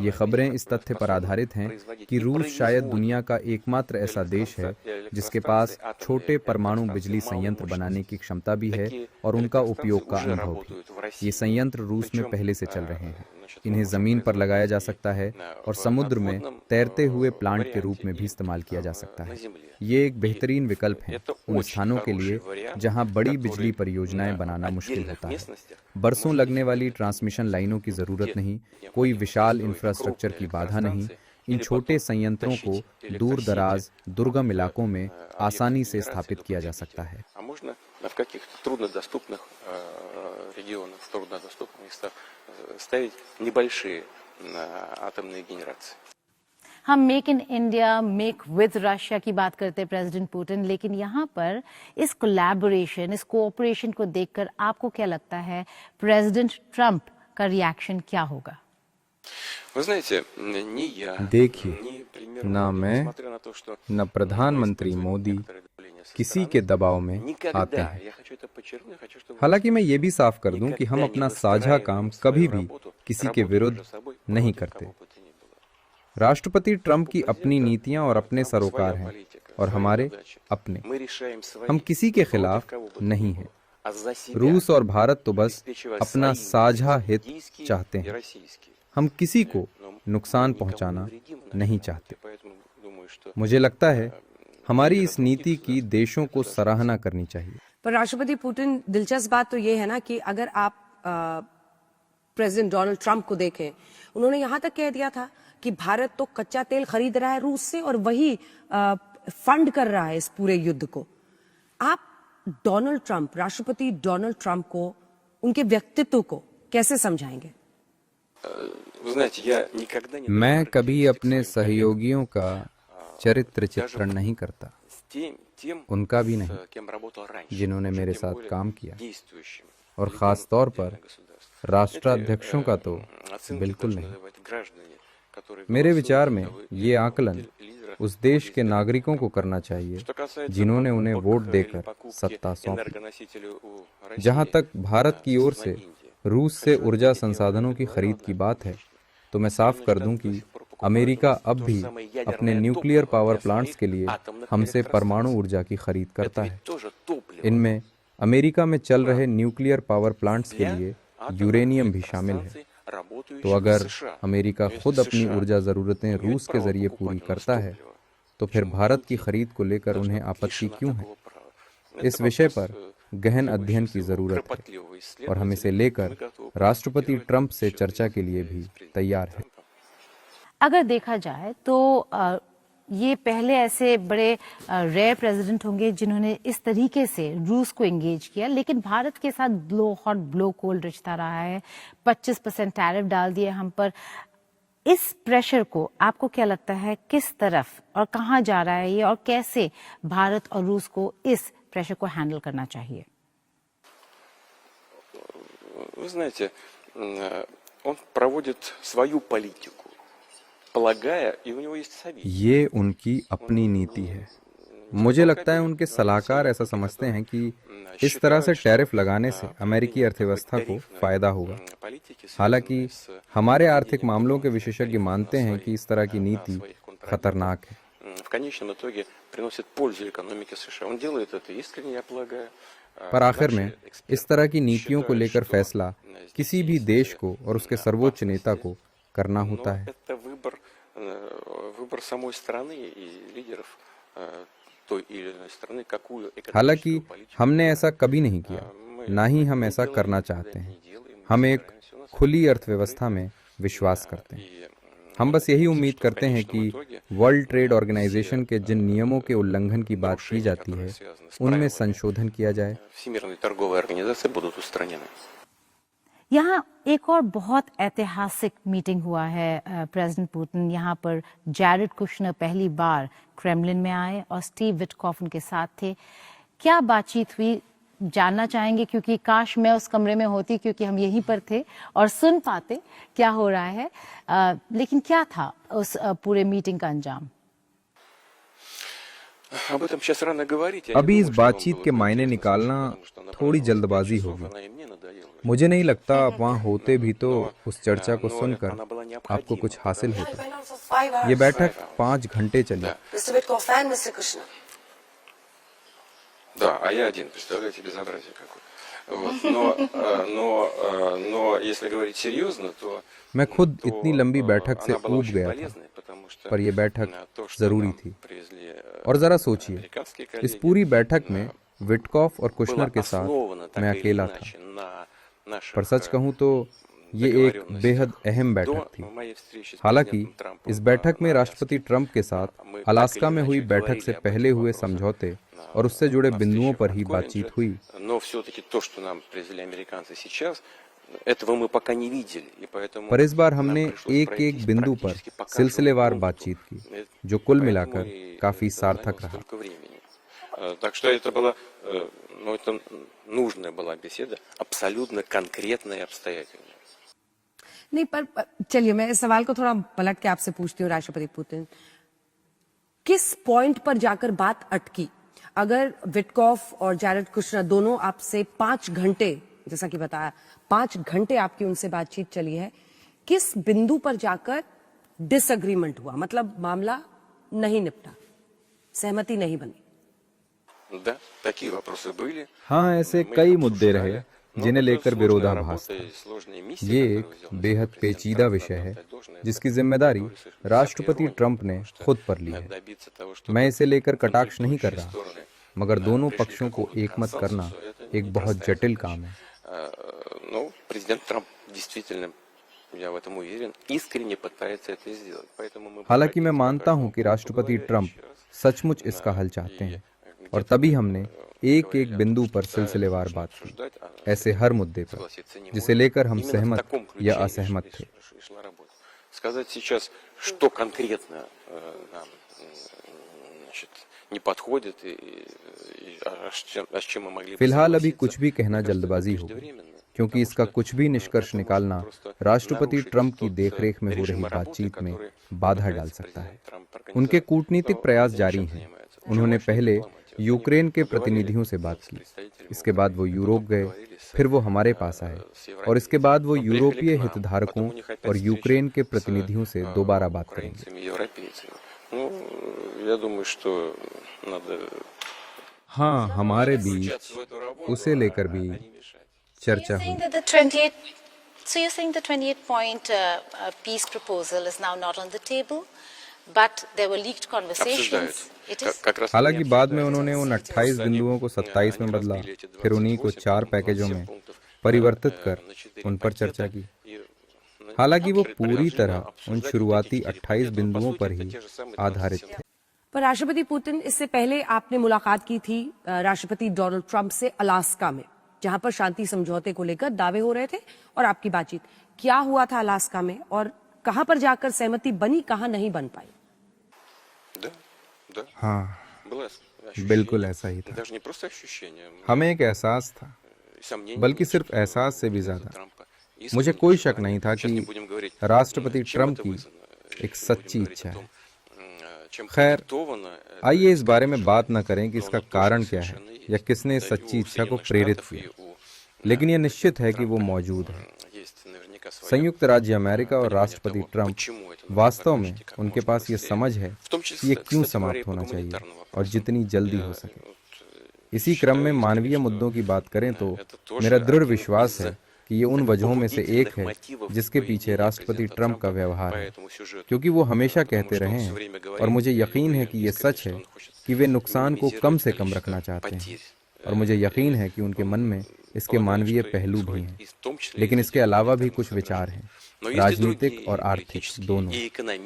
ये खबरें इस तथ्य पर आधारित हैं कि रूस शायद दुनिया का एकमात्र ऐसा देश है जिसके पास छोटे परमाणु बिजली संयंत्र बनाने की क्षमता भी है और उनका उपयोग का अनुभव भी। ये संयंत्र रूस में पहले से चल रहे हैं। इन्हें जमीन पर लगाया जा सकता है और समुद्र में तैरते हुए प्लांट के रूप में भी इस्तेमाल किया जा सकता है। ये एक बेहतरीन विकल्प है उन स्थानों के लिए जहां बड़ी बिजली परियोजनाएं बनाना मुश्किल होता है। बरसों लगने वाली ट्रांसमिशन लाइनों की जरूरत नहीं, कोई विशाल इंफ्रास्ट्रक्चर की बाधा नहीं। इन छोटे संयंत्रों को दूर दराज दुर्गम इलाकों में आसानी से स्थापित किया जा सकता है। А можно в каких-то труднодоступных регионах, в труднодоступных местах ставить небольшие атомные генерации. हम make in India, make with Russia की बात करते हैं प्रेसिडेंट पुतिन, लेकिन यहाँ पर इस कोलैबोरेशन, इस कोऑपरेशन को देखकर आपको क्या लगता है प्रेसिडेंट ट्रंप का रिएक्शन क्या होगा? Вы знаете, ни я, देखिए, ни премьер ना Моди, मैं, несмотря на то, что न प्रधानमंत्री मोदी किसी के दबाव में आते никогда, हैं। я хочу это подчеркнуть, хочу, чтобы हालांकि मैं ये भी साफ कर दूं कि हम अपना साझा काम कभी भी किसी के विरुद्ध नहीं करते। राष्ट्रपति ट्रंप की अपनी नीतियां और अपने सरोकार हैं और हमारे अपने। мы решаем свои हम किसी के खिलाफ नहीं हैं। а за себя रूस और भारत तो बस обеспечивая अपना свои साझा हित российские चाहते и हैं। российские. हम किसी को Но नुकसान никому पहुंचाना не вредим, नहीं наверное. चाहते। Поэтому думаю, что मुझे लगता है हमारी इस नीति की देशों को सराहना करनी चाहिए। पर राष्ट्रपति पुतिन, दिलचस्प बात तो ये है ना कि अगर आप प्रेसिडेंट डोनाल्ड ट्रंप को देखें, उन्होंने यहां तक कह दिया था कि भारत तो कच्चा तेल खरीद रहा है रूस से और वही फंड कर रहा है इस पूरे युद्ध को। आप डोनाल्ड ट्रंप, राष्ट्रपति डोनाल्ड ट्रंप को, उनके व्यक्तित्व को कैसे समझाएंगे? Вы знаете, я никогда не मैं कभी अपने सहयोगियों का चरित्र चित्रण नहीं करता, с тем, उनका भी с नहीं, кем работал раньше, जिन्होंने уж मेरे тем साथ более काम किया। действующим और лидерам खास तौर पर отдельных государств. राष्ट्राध्यक्षों का तो Оценки बिल्कुल должны नहीं। давать граждане, которые मेरे голосуют विचार за में того ये आकलन лидера, उस देश के नागरिकों को करना चाहिए Что कасается जिन्होंने उन्हें покупок वोट или देकर покупки सत्ता सौंपी। энергоносителей у России, जहां तक भारत की ओर से Индии, रूस से ऊर्जा संसाधनों की खरीद की बात है, तो मैं साफ कर दूं कि अमेरिका अब भी अपने न्यूक्लियर पावर प्लांट्स के लिए हमसे परमाणु ऊर्जा की खरीद करता это है। ведь тоже топливо. इनमें अमेरिका में चल रहे न्यूक्लियर पावर प्लांट्स के लिए यूरेनियम भी शामिल है। तो अगर अमेरिका खुद अपनी ऊर्जा ज़रूरतें रूस के जरिए पूरी करता है, तो फिर भारत की खरीद को लेकर उन्हें आपत्ति क्यों है? इस विषय पर गहन अध्ययन की जरूरत है और हम इसे लेकर राष्ट्रपति ट्रंप से चर्चा के लिए भी तैयार हैं। अगर देखा जाए तो ये पहले ऐसे बड़े रेयर प्रेसिडेंट होंगे जिन्होंने इस तरीके से रूस को एंगेज किया, लेकिन भारत के साथ ब्लो हॉट ब्लो कोल्ड रिश्ता रहा है। 25% टैरिफ डाल दिए हम पर। इस प्रेशर को आपको क्या लगता है किस तरफ और कहाँ जा रहा है ये, और कैसे भारत और रूस को इस प्रेशर को हैंडल करना चाहिए? Вы знаете, он проводит свою политику, полагая, и у него есть советник. ये उनकी अपनी नीति है। मुझे लगता है उनके सलाहकार ऐसा समझते हैं कि इस तरह से टैरिफ लगाने से अमेरिकी अर्थव्यवस्था को फायदा होगा। हालांकि हमारे आर्थिक मामलों के विशेषज्ञ मानते हैं कि इस तरह की नीति खतरनाक है। В конечном итоге приносит пользу экономике США. Он делает это искренне, я полагаю. पर आखिर में इस तरह की नीतियों को लेकर फैसला किसी भी देश को और उसके सर्वोच्च नेता को करना होता है। Это выбор самой страны и лидеров той или иной страны, какую हालांकि экономическую политику हमने ऐसा कभी नहीं किया, ना ही हम ऐसा करना चाहते हैं। हम एक खुली अर्थव्यवस्था में विश्वास करते हैं। हम बस यही उम्मीद करते हैं कि वर्ल्ड ट्रेड ऑर्गेनाइजेशन के जिन नियमों के उल्लंघन की बात की जाती है उनमें संशोधन किया जाए। Всемирной торговой организации будут устранены. यहाँ एक और बहुत ऐतिहासिक मीटिंग हुआ है प्रेसिडेंट पुतिन। यहाँ पर जैरेड कुशनर पहली बार क्रेमलिन में आए और स्टीव विटकॉफ उनके साथ थे। क्या बातचीत हुई जानना चाहेंगे, क्योंकि काश मैं उस कमरे में होती, क्योंकि हम यहीं पर थे और सुन पाते क्या हो रहा है। लेकिन क्या था उस पूरे मीटिंग का अंजाम? अभी इस बातचीत के मायने निकालना थोड़ी जल्दबाजी होगी। मुझे नहीं लगता आप वहाँ होते भी तो उस चर्चा को सुनकर आपको कुछ हासिल होता। ये बैठक 5 घंटे चली। Mr. Witkoff and Mr. Kushner. Да, а я один, представляете, безобразие какое. Вот. Но если говорить серьезно, то मैं खुद इतनी लंबी बैठक से ऊब गया था, पर यह बैठक जरूरी थी। और जरा सोचिए, इस पूरी बैठक में विटकॉफ और कुशनर के साथ मैं अकेला था। पर सच कहूं तो ये एक बेहद अहम बैठक थी। हालांकि इस बैठक में राष्ट्रपति ट्रंप के साथ अलास्का में हुई बैठक से पहले हुए समझौते और उससे जुड़े बिंदुओं पर ही बातचीत हुई। पर इस बार हमने एक एक बिंदु पर सिलसिलेवार बातचीत की, जो कुल मिलाकर काफी सार्थक रहा। Так что это была, это нужная была беседа, абсолютно конкретная и обстоятельная. नहीं, पर चलिए मैं इस सवाल को थोड़ा पलट के आपसे पूछती हूँ राष्ट्रपति पुतिन, किस पॉइंट पर जाकर बात अटकी? अगर विटकॉफ और जैरेड कुशनर दोनों आपसे 5 घंटे, जैसा कि बताया 5 घंटे आपकी उनसे बातचीत चली है, किस बिंदु पर जाकर डिसएग्रीमेंट हुआ, मतलब मामला नहीं निपटा, सहमति नहीं बनी? हाँ, ऐसे कई मुद्दे रहे जिन्हें लेकर विरोधाभास था। ये एक बेहद पेचीदा विषय है जिसकी जिम्मेदारी राष्ट्रपति ट्रंप ने खुद पर ली है। मैं इसे लेकर कटाक्ष नहीं कर रहा, मगर दोनों पक्षों को एकमत करना एक बहुत जटिल काम है। हालांकि मैं मानता हूं कि राष्ट्रपति ट्रंप सचमुच इसका हल चाहते हैं, और तभी हमने एक एक बिंदु पर सिलसिलेवार बात की, ऐसे हर मुद्दे पर जिसे लेकर हम सहमत या असहमत थे। फिलहाल अभी कुछ भी कहना जल्दबाजी होगी, क्योंकि इसका कुछ भी निष्कर्ष निकालना राष्ट्रपति ट्रंप की देखरेख में हो रही बातचीत में बाधा डाल सकता है। उनके कूटनीतिक प्रयास जारी हैं। उन्होंने पहले यूक्रेन के प्रतिनिधियों से बात की, इसके बाद वो यूरोप गए, फिर वो हमारे पास आए, और इसके बाद वो यूरोपीय हितधारकों और यूक्रेन के प्रतिनिधियों से दोबारा बात करेंगे। हाँ, हमारे बीच उसे लेकर भी चर्चा हुई। So you're saying the 28-point peace proposal is now not on the table, but there were leaked conversations. हालांकि बाद में उन्होंने उन 28 बिंदुओं को 27 में बदला, फिर उन्हीं को 4 पैकेजों में परिवर्तित कर उन पर चर्चा की। हालांकि वो पूरी तरह उन शुरुआती 28 बिंदुओं पर ही आधारित थे। पर राष्ट्रपति पुतिन, इससे पहले आपने मुलाकात की थी राष्ट्रपति डोनाल्ड ट्रंप से अलास्का में, जहां पर शांति समझौते को लेकर दावे हो रहे थे, और आपकी बातचीत क्या हुआ था अलास्का में, और कहां पर जाकर सहमति बनी, कहां नहीं बन पाई? हाँ, बिल्कुल ऐसा ही था। हमें एक एहसास था, बल्कि सिर्फ एहसास से भी ज्यादा। मुझे कोई शक नहीं था कि राष्ट्रपति ट्रंप की एक सच्ची इच्छा है। खैर, आइए इस बारे में बात न करें कि इसका कारण क्या है या किसने इस सच्ची इच्छा को प्रेरित किया, लेकिन यह निश्चित है कि वो मौजूद है। संयुक्त राज्य अमेरिका और राष्ट्रपति ट्रंप वास्तव में, उनके पास ये समझ है कि ये क्यों समाप्त होना चाहिए और जितनी जल्दी हो सके। इसी क्रम में मानवीय मुद्दों की बात करें तो मेरा दृढ़ विश्वास है कि ये उन वजहों में से एक है जिसके पीछे राष्ट्रपति ट्रंप का व्यवहार है, क्योंकि वो हमेशा कहते रहे हैं, और मुझे यकीन है कि ये सच है, कि वे नुकसान को कम से कम रखना चाहते हैं, और मुझे यकीन है कि उनके मन में इसके मानवीय पहलू भी हैं, लेकिन इसके अलावा भी कुछ विचार हैं राजनीतिक और आर्थिक दोनों।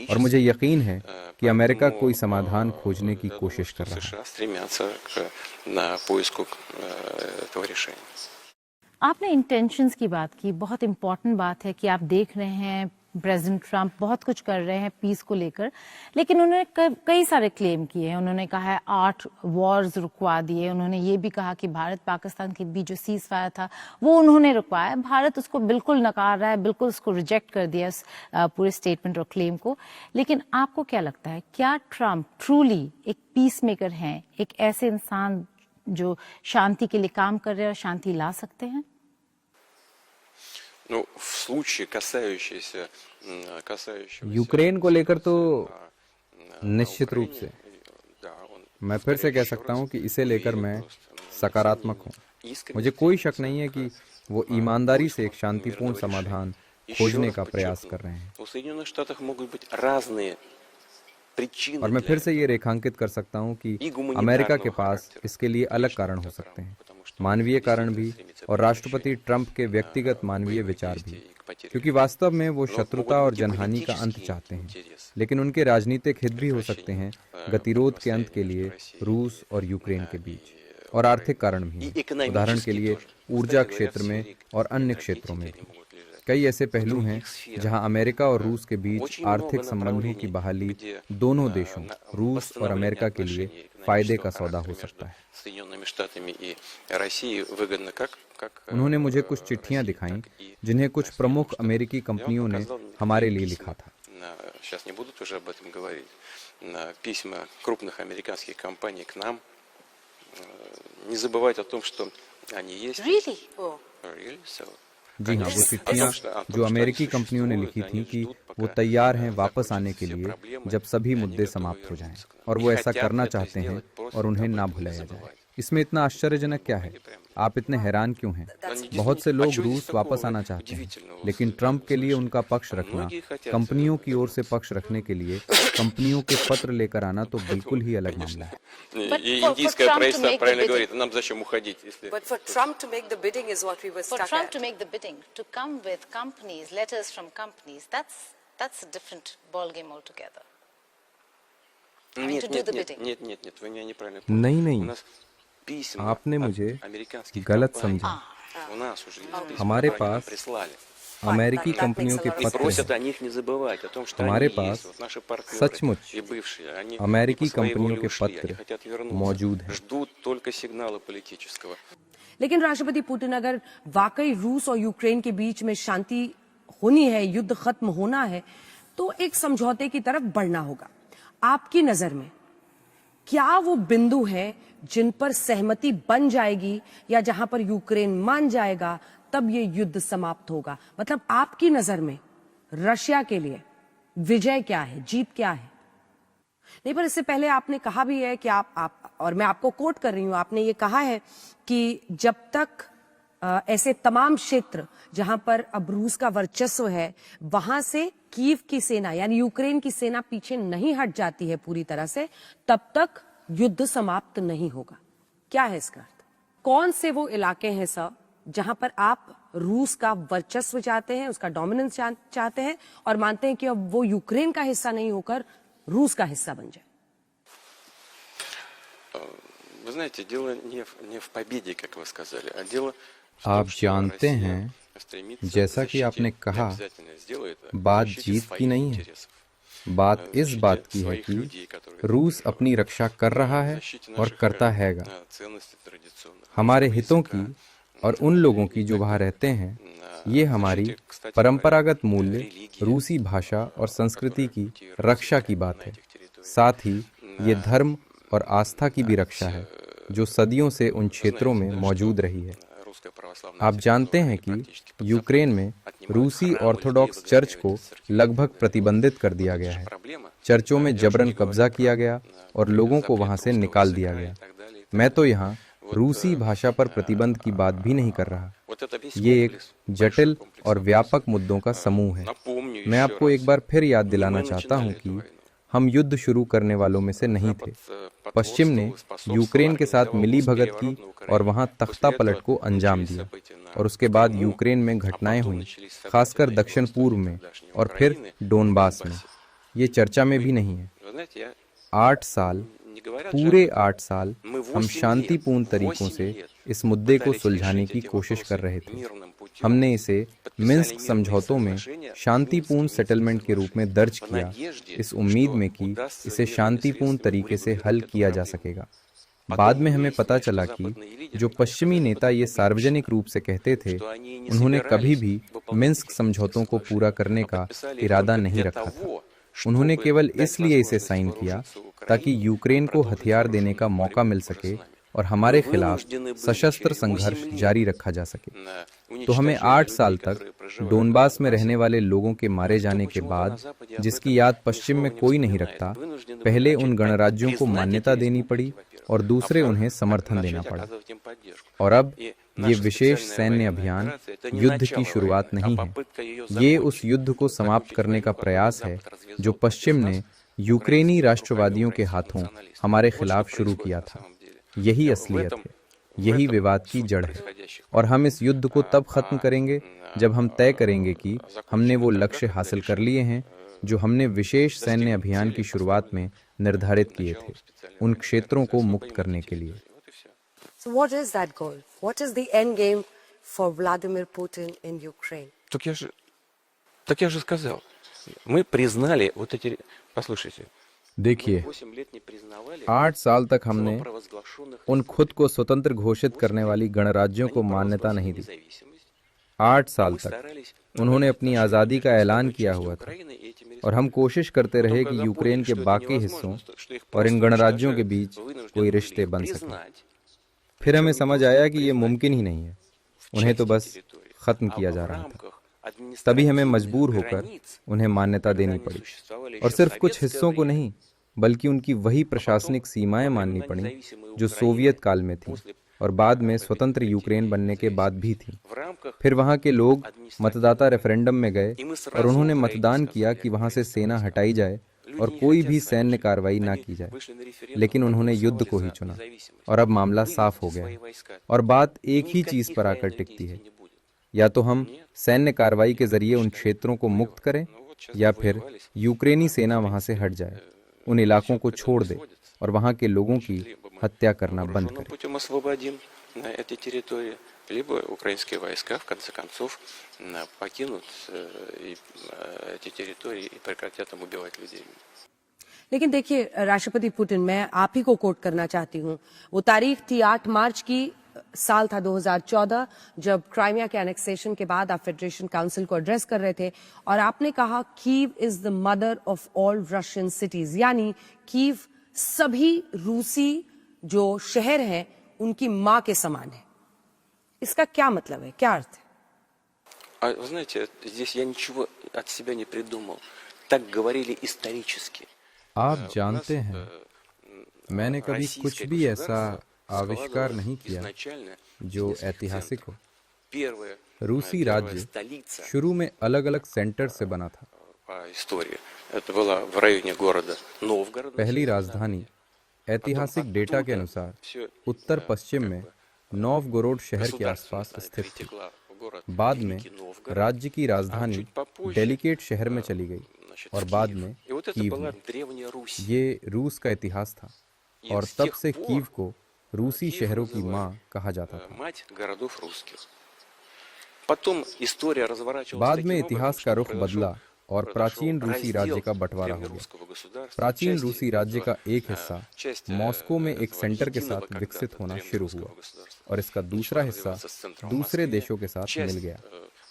और मुझे यकीन है कि अमेरिका कोई समाधान खोजने की कोशिश कर रहा है। आपने इंटेंशंस की बात की, बहुत इंपॉर्टेंट बात है कि आप देख रहे हैं प्रेसिडेंट ट्रंप बहुत कुछ कर रहे हैं पीस को लेकर, लेकिन उन्होंने कई सारे क्लेम किए हैं। उन्होंने कहा है 8 वॉर्स रुकवा दिए। उन्होंने ये भी कहा कि भारत पाकिस्तान के बीच जो सीज फायर था वो उन्होंने रुकवाया। भारत उसको बिल्कुल नकार रहा है, बिल्कुल उसको रिजेक्ट कर दिया इस पूरे स्टेटमेंट और क्लेम को। लेकिन आपको क्या लगता है, क्या ट्रंप ट्रूली एक पीस मेकर हैं, एक ऐसे इंसान जो शांति के लिए काम कर रहे हैं और शांति ला सकते हैं? यूक्रेन को लेकर तो निश्चित रूप से मैं फिर से कह सकता हूं कि इसे लेकर मैं सकारात्मक हूं। मुझे कोई शक नहीं है कि वो ईमानदारी से एक शांतिपूर्ण समाधान खोजने का प्रयास कर रहे हैं। और मैं फिर से ये रेखांकित कर सकता हूं कि अमेरिका के पास इसके लिए अलग कारण हो सकते हैं, मानवीय कारण भी और राष्ट्रपति ट्रंप के व्यक्तिगत मानवीय विचार भी, क्योंकि वास्तव में वो शत्रुता और जनहानि का अंत चाहते हैं। लेकिन उनके राजनीतिक हित भी हो सकते हैं गतिरोध के अंत के लिए रूस और यूक्रेन के बीच, और आर्थिक कारण भी, उदाहरण के लिए ऊर्जा क्षेत्र में और अन्य क्षेत्रों में भी। कई ऐसे पहलू हैं जहां अमेरिका और रूस के बीच आर्थिक संबंधों की बहाली दोनों देशों, रूस और अमेरिका के लिए फायदे का सौदा हो सकता है। उन्होंने मुझे कुछ चिट्ठियां दिखाईं जिन्हें कुछ प्रमुख अमेरिकी कंपनियों ने हमारे लिए लिखा था। Really? जी हाँ, वो चिट्ठियाँ जो अमेरिकी कंपनियों ने लिखी थी कि वो तैयार हैं वापस आने के लिए जब सभी मुद्दे समाप्त हो जाएं, और वो ऐसा करना चाहते हैं और उन्हें ना भुलाया जाए। इसमें इतना आश्चर्यजनक क्या है? आप इतने हैरान क्यों हैं? बहुत से लोग रूस वापस आना चाहते हैं, लेकिन ट्रंप के लिए उनका पक्ष रखना, कंपनियों की ओर से पक्ष रखने के लिए कंपनियों के पत्र लेकर आना तो बिल्कुल ही अलग मामला है। Индийское правительство правильно говорит, нам зачем уходить, если... But for Trump to make the bidding is what we were For stuck Trump at. to make the bidding, to come with companies, letters from companies, that's a different ball game altogether. I mean, to do the bidding. Нет, вы меня неправильно поняли. नहीं, आपने मुझे गलत समझा। हमारे पास अमेरिकी कंपनियों के पत्र हैं। हमारे पास सचमुच अमेरिकी कंपनियों के पत्र मौजूद हैं। लेकिन राष्ट्रपति पुतिन, अगर वाकई रूस और यूक्रेन के बीच में शांति होनी है, युद्ध खत्म होना है, तो एक समझौते की तरफ बढ़ना होगा। आपकी नजर में क्या वो बिंदु है जिन पर सहमति बन जाएगी, या जहां पर यूक्रेन मान जाएगा तब ये युद्ध समाप्त होगा? मतलब आपकी नजर में रशिया के लिए विजय क्या है, जीत क्या है? नहीं, पर इससे पहले आपने कहा भी है कि आप और मैं आपको कोट कर रही हूं, आपने ये कहा है कि जब तक ऐसे तमाम क्षेत्र जहां पर अब रूस का वर्चस्व है, वहां से कीव की सेना यानी यूक्रेन की सेना पीछे नहीं हट जाती है पूरी तरह से, तब तक युद्ध समाप्त नहीं होगा। क्या है इसका अर्थ? कौन से वो इलाके हैं सर जहां पर आप रूस का वर्चस्व चाहते हैं, उसका डोमिनेंस चाहते हैं, और मानते हैं कि अब वो यूक्रेन का हिस्सा नहीं होकर रूस का हिस्सा बन जाए? Вы знаете, дело не в победе, как вы сказали, а дело आप जानते हैं, जैसा कि आपने कहा, बात जीत की नहीं है, बात इस बात की है कि रूस अपनी रक्षा कर रहा है और करता हैगा। हमारे हितों की और उन लोगों की जो वहाँ रहते हैं, ये हमारी परंपरागत मूल्य, रूसी भाषा और संस्कृति की रक्षा की बात है। साथ ही ये धर्म और आस्था की भी रक्षा है जो सदियों से उन क्षेत्रों में मौजूद रही है। आप जानते हैं कि यूक्रेन में रूसी ऑर्थोडॉक्स चर्च को लगभग प्रतिबंधित कर दिया गया है। चर्चों में जबरन कब्जा किया गया और लोगों को वहां से निकाल दिया गया। मैं तो यहाँ रूसी भाषा पर प्रतिबंध की बात भी नहीं कर रहा। ये एक जटिल और व्यापक मुद्दों का समूह है। मैं आपको एक बार फिर याद दिलाना चाहता हूँ कि हम युद्ध शुरू करने वालों में से नहीं थे। पश्चिम ने यूक्रेन के साथ मिली भगत की और वहां तख्ता पलट को अंजाम दिया और उसके बाद यूक्रेन में घटनाएं हुई, खासकर दक्षिण पूर्व में और फिर डोनबास में। ये चर्चा में भी नहीं है। 8 साल, पूरे 8 साल हम शांतिपूर्ण तरीकों से इस मुद्दे को सुलझाने की कोशिश कर रहे थे। हमने इसे मिन्स्क समझौतों में शांतिपूर्ण सेटलमेंट के रूप में दर्ज किया, इस उम्मीद में कि इसे शांतिपूर्ण तरीके से हल किया जा सकेगा। बाद में हमें पता चला कि जो पश्चिमी नेता ये सार्वजनिक रूप से कहते थे, उन्होंने कभी भी मिन्स्क समझौतों को पूरा करने का इरादा नहीं रखा था। उन्होंने केवल इसलिए इसे साइन किया ताकि यूक्रेन को हथियार देने का मौका मिल सके और हमारे खिलाफ सशस्त्र संघर्ष जारी रखा जा सके। तो हमें 8 साल तक डोनबास में रहने वाले लोगों के मारे जाने के बाद, जिसकी याद पश्चिम में कोई नहीं रखता, पहले उन गणराज्यों को मान्यता देनी पड़ी और दूसरे उन्हें समर्थन देना पड़ा। और अब ये विशेष सैन्य अभियान युद्ध की शुरुआत नहीं है, ये उस युद्ध को समाप्त करने का प्रयास है जो पश्चिम ने यूक्रेनी राष्ट्रवादियों के हाथों हमारे खिलाफ शुरू किया था। यही असलियत है, यही विवाद की जड़ है। और हम इस युद्ध को तब खत्म करेंगे जब हम तय करेंगे कि हमने वो लक्ष्य हासिल कर लिए हैं जो हमने विशेष सैन्य अभियान की शुरुआत में निर्धारित किए थे, उन क्षेत्रों को मुक्त करने के लिए। So what is that goal? What is the end game for Vladimir Putin in Ukraine? Так я же сказал. Мы признали вот эти... Послушайте. देखिए, 8 साल तक हमने उन खुद को स्वतंत्र घोषित करने वाली गणराज्यों को मान्यता नहीं दी। 8 साल तक उन्होंने अपनी आज़ादी का ऐलान किया हुआ था और हम कोशिश करते रहे कि यूक्रेन के बाकी हिस्सों और इन गणराज्यों के बीच कोई रिश्ते बन सके। फिर हमें समझ आया कि ये मुमकिन ही नहीं है, उन्हें तो बस खत्म किया जा रहा था। तभी हमें मजबूर होकर उन्हें मान्यता देनी पड़ी और सिर्फ कुछ हिस्सों को नहीं, बल्कि उनकी वही प्रशासनिक सीमाएं माननी पड़ी जो सोवियत काल में थी और बाद में स्वतंत्र यूक्रेन बनने के बाद भी थी। फिर वहां के लोग मतदाता रेफरेंडम में गए और उन्होंने मतदान किया कि वहां से सेना हटाई जाए और कोई भी सैन्य कार्रवाई ना की जाए, लेकिन उन्होंने युद्ध को ही चुना और अब मामला साफ हो गया है। और बात एक ही चीज पर आकर टिकती है, या तो हम सैन्य कार्रवाई के जरिए उन क्षेत्रों को मुक्त करें या फिर यूक्रेनी सेना वहां से हट जाए, उन इलाकों को छोड़ दे और वहां के लोगों की हत्या करना बंद करे। Либо украинские войска, в конце концов, покинут эти территории и прекратят там убивать людей. लेकिन देखिए राष्ट्रपति पुतिन, मैं आप ही को कोट करना चाहती हूँ। वो तारीख थी 8 मार्च की, साल था 2014, जब क्राइमिया के एनेक्सेशन के बाद आप फेडरेशन काउंसिल को एड्रेस कर रहे थे और आपने कहा Kyiv is the mother of all Russian cities, यानी कीव सभी रूसी जो शहर हैं उनकी माँ के समान है। इसका क्या मतलब है, क्या अर्थ है? Вы знаете, здесь я ничего от себя не придумал. Так говорили исторически. आप जानते हैं, मैंने कभी कुछ भी ऐसा आविष्कार नहीं किया जो ऐतिहासिक हो। रूसी राज्य शुरू में अलग अलग सेंटर से बना था। पहली राजधानी ऐतिहासिक डेटा के अनुसार उत्तर पश्चिम में नोवगोरोड शहर के आसपास स्थित थी। बाद में राज्य की राजधानी डेलिकेट शहर में चली गई और बाद में कीव में। ये रूस का इतिहास था और तब से कीव को रूसी शहरों की माँ कहा जाता था। बाद में इतिहास का रुख बदला और प्राचीन रूसी राज्य का बंटवारा हो गया। प्राचीन रूसी राज्य का एक हिस्सा मॉस्को में एक सेंटर के साथ विकसित होना शुरू हुआ और इसका दूसरा हिस्सा दूसरे देशों के साथ मिल गया,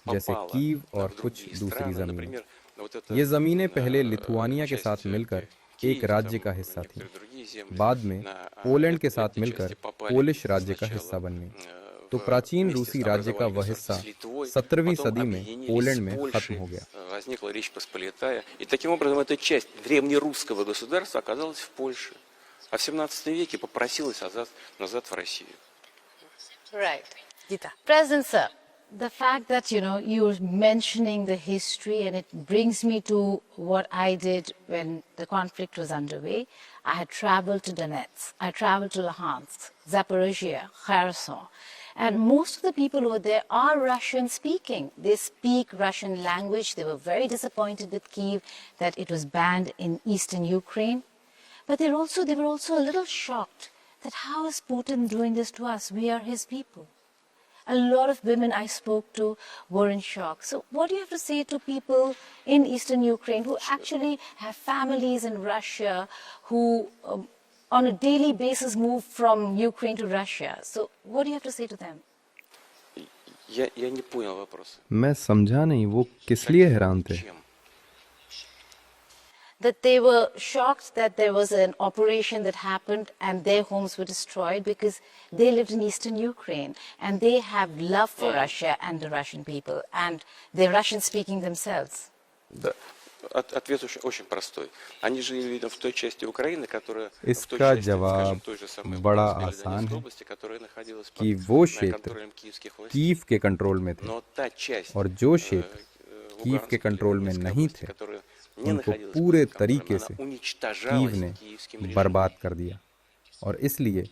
जैसे कीव और कुछ दूसरी जमीनें। ये जमीनें पहले लिथुआनिया के साथ मिलकर एक राज्य का हिस्सा थी, बाद में पोलैंड के साथ मिलकर पोलिश राज्य का हिस्सा बन गई। तो प्राचीन रूसी राज्य का वह हिस्सा 17वीं सदी में पोलैंड में खत्म हो गया। И таким образом эта часть древнерусского государства оказалась в Польше, а в 17 веке попросилась назад в Россию. Right. Gita. President sir, the fact that, you're mentioning the history, and it brings me to what I did when the conflict was underway. I had traveled to Donetsk, I traveled to Luhansk, Zaporizhia, Kherson, and most of the people over there are Russian speaking. They speak Russian language. They were very disappointed with Kyiv that it was banned in eastern Ukraine. But they were also a little shocked that how is Putin doing this to us? We are his people. A lot of women I spoke to were in shock. So what do you have to say to people in eastern Ukraine who actually have families in Russia, who on a daily basis move from Ukraine to Russia? So what do you have to say to them? Я не понял вопроса. मैं समझा नहीं वो किस लिए हैरान थे। Чем? That they were shocked that there was an operation that happened and their homes were destroyed because they lived in eastern Ukraine and they have love for Russia and the Russian people, and they're Russian speaking themselves. Да. Ответ очень простой. Они жили, видимо, в той части Украины, которая в той इसका части, जवाब скажем, той же самой बड़ा Донецкой आसान है области, которая находилась под कि वो क्षेत्र контролем киевских властей. Kyiv के control में थे, Но та часть और जो क्षेत्र कीव के कंट्रोल में नहीं थे उनको पूरे तरीके से कीव ने बर्बाद कर दिया। और इसलिए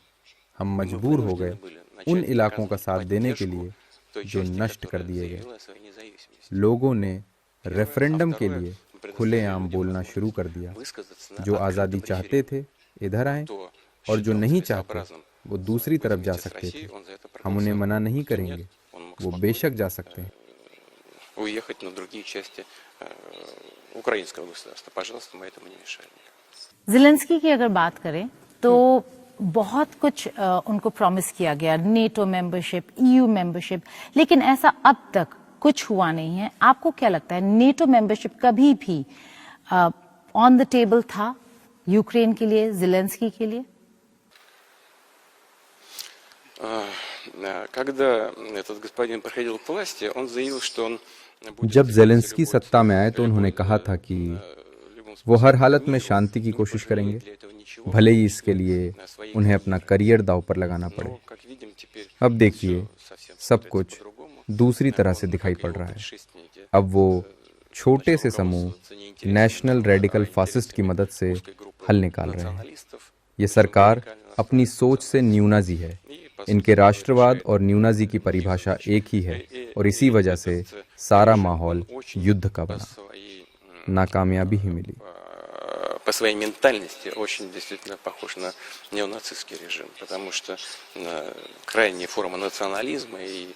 हम मजबूर हो गए उन इलाकों का साथ देने के लिए जो नष्ट कर दिए गए। लोगों ने रेफरेंडम के लिए खुलेआम बोलना शुरू कर दिया। जो आज़ादी चाहते थे इधर आए, और जो नहीं चाहते वो दूसरी तरफ जा सकते थे। हम उन्हें मना नहीं करेंगे, वो बेशक जा सकते हैं। уехать на другие части украинского государства. Пожалуйста, мы этому не мешаем. ज़ेलेंस्की की अगर बात करें तो बहुत कुछ उनको प्रॉमिस किया गया, नेटो मेंबरशिप, ईयू मेंबरशिप, लेकिन ऐसा अब तक कुछ हुआ नहीं है। आपको क्या लगता है, नेटो मेंबरशिप कभी भी ऑन द टेबल था यूक्रेन के लिए, ज़ेलेंस्की के लिए? Когда этот господин приходил к власти, он заявил, что он जब ज़ेलेंस्की सत्ता में आए तो उन्होंने कहा था कि वो हर हालत में शांति की कोशिश करेंगे, भले ही इसके लिए उन्हें अपना करियर दांव पर लगाना पड़े। अब देखिए, सब कुछ दूसरी तरह से दिखाई पड़ रहा है। अब वो छोटे से समूह नेशनल रेडिकल फासिस्ट की मदद से हल निकाल रहे हैं। ये सरकार अपनी सोच से न्यूनाजी है। इनके राष्ट्रवाद और न्यूनाजी की परिभाषा एक ही है, और इसी वजह से सारा माहौल युद्ध का बना। नाकामयाबी ही मिली। по своей ментальности очень действительно похож на неонацистский режим, потому что крайняя форма национализма и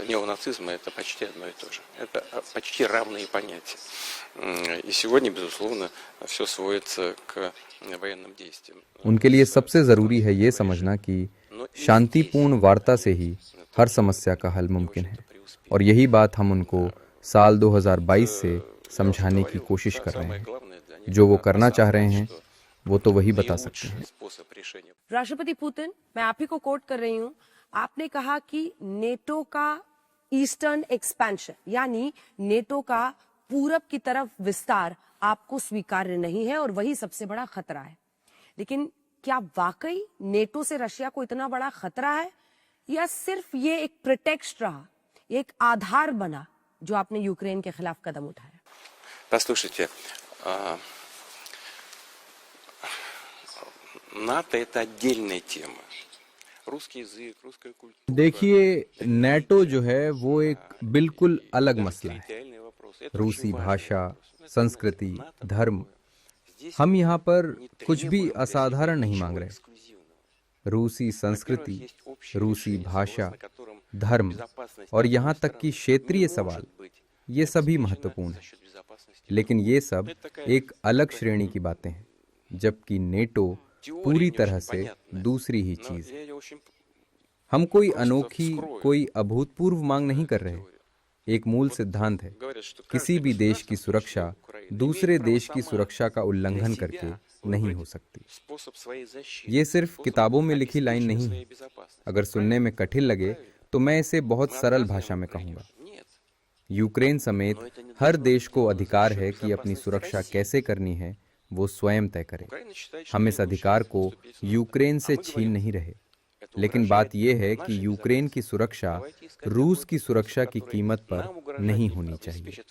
неонацизма это почти одно и то же. Это почти равные понятия. И сегодня, безусловно, все сводится к военным действиям. उनके लिए सबसे जरूरी है ये समझना कि शांतिपूर्ण वार्ता से ही हर समस्या का हल मुमकिन है, और यही बात हम उनको साल 2022 से समझाने की कोशिश कर रहे हैं। जो वो करना चाह रहे हैं वो तो वही बता सकते हैं। राष्ट्रपति पुतिन, मैं आप ही को कोट कर रही हूँ, आपने कहा कि नेटो का ईस्टर्न एक्सपेंशन यानी नेटो का पूरब की तरफ विस्तार आपको स्वीकार्य नहीं है और वही सबसे बड़ा खतरा है। लेकिन क्या वाकई नेटो से रशिया को इतना बड़ा खतरा है, या सिर्फ ये एक प्रिटेक्स्ट रहा, एक आधार बना जो आपने यूक्रेन के खिलाफ कदम उठाया? Послушайте, НАТО это отдельная тема. Русский язык, русская культура. देखिए, नेटो जो है वो एक बिल्कुल अलग मसला है। रूसी भाषा, संस्कृति, धर्म, हम यहाँ पर कुछ भी असाधारण नहीं मांग रहे। रूसी संस्कृति, रूसी भाषा, धर्म और यहाँ तक कि क्षेत्रीय सवाल, ये सभी महत्वपूर्ण हैं। लेकिन ये सब एक अलग श्रेणी की बातें हैं, जबकि नेटो पूरी तरह से दूसरी ही चीज है। हम कोई अनोखी, कोई अभूतपूर्व मांग नहीं कर रहे। एक मूल सिद्धांत है, किसी भी देश की सुरक्षा दूसरे देश की सुरक्षा का उल्लंघन करके नहीं हो सकती। ये सिर्फ किताबों में लिखी लाइन नहीं है। अगर सुनने में कठिन लगे तो मैं इसे बहुत सरल भाषा में कहूंगा। यूक्रेन समेत हर देश को अधिकार है कि अपनी सुरक्षा कैसे करनी है वो स्वयं तय करे। हम इस अधिकार को यूक्रेन से छीन नहीं रहे। लेकिन बात यह है कि यूक्रेन की सुरक्षा रूस की सुरक्षा की कीमत पर नहीं होनी चाहिए।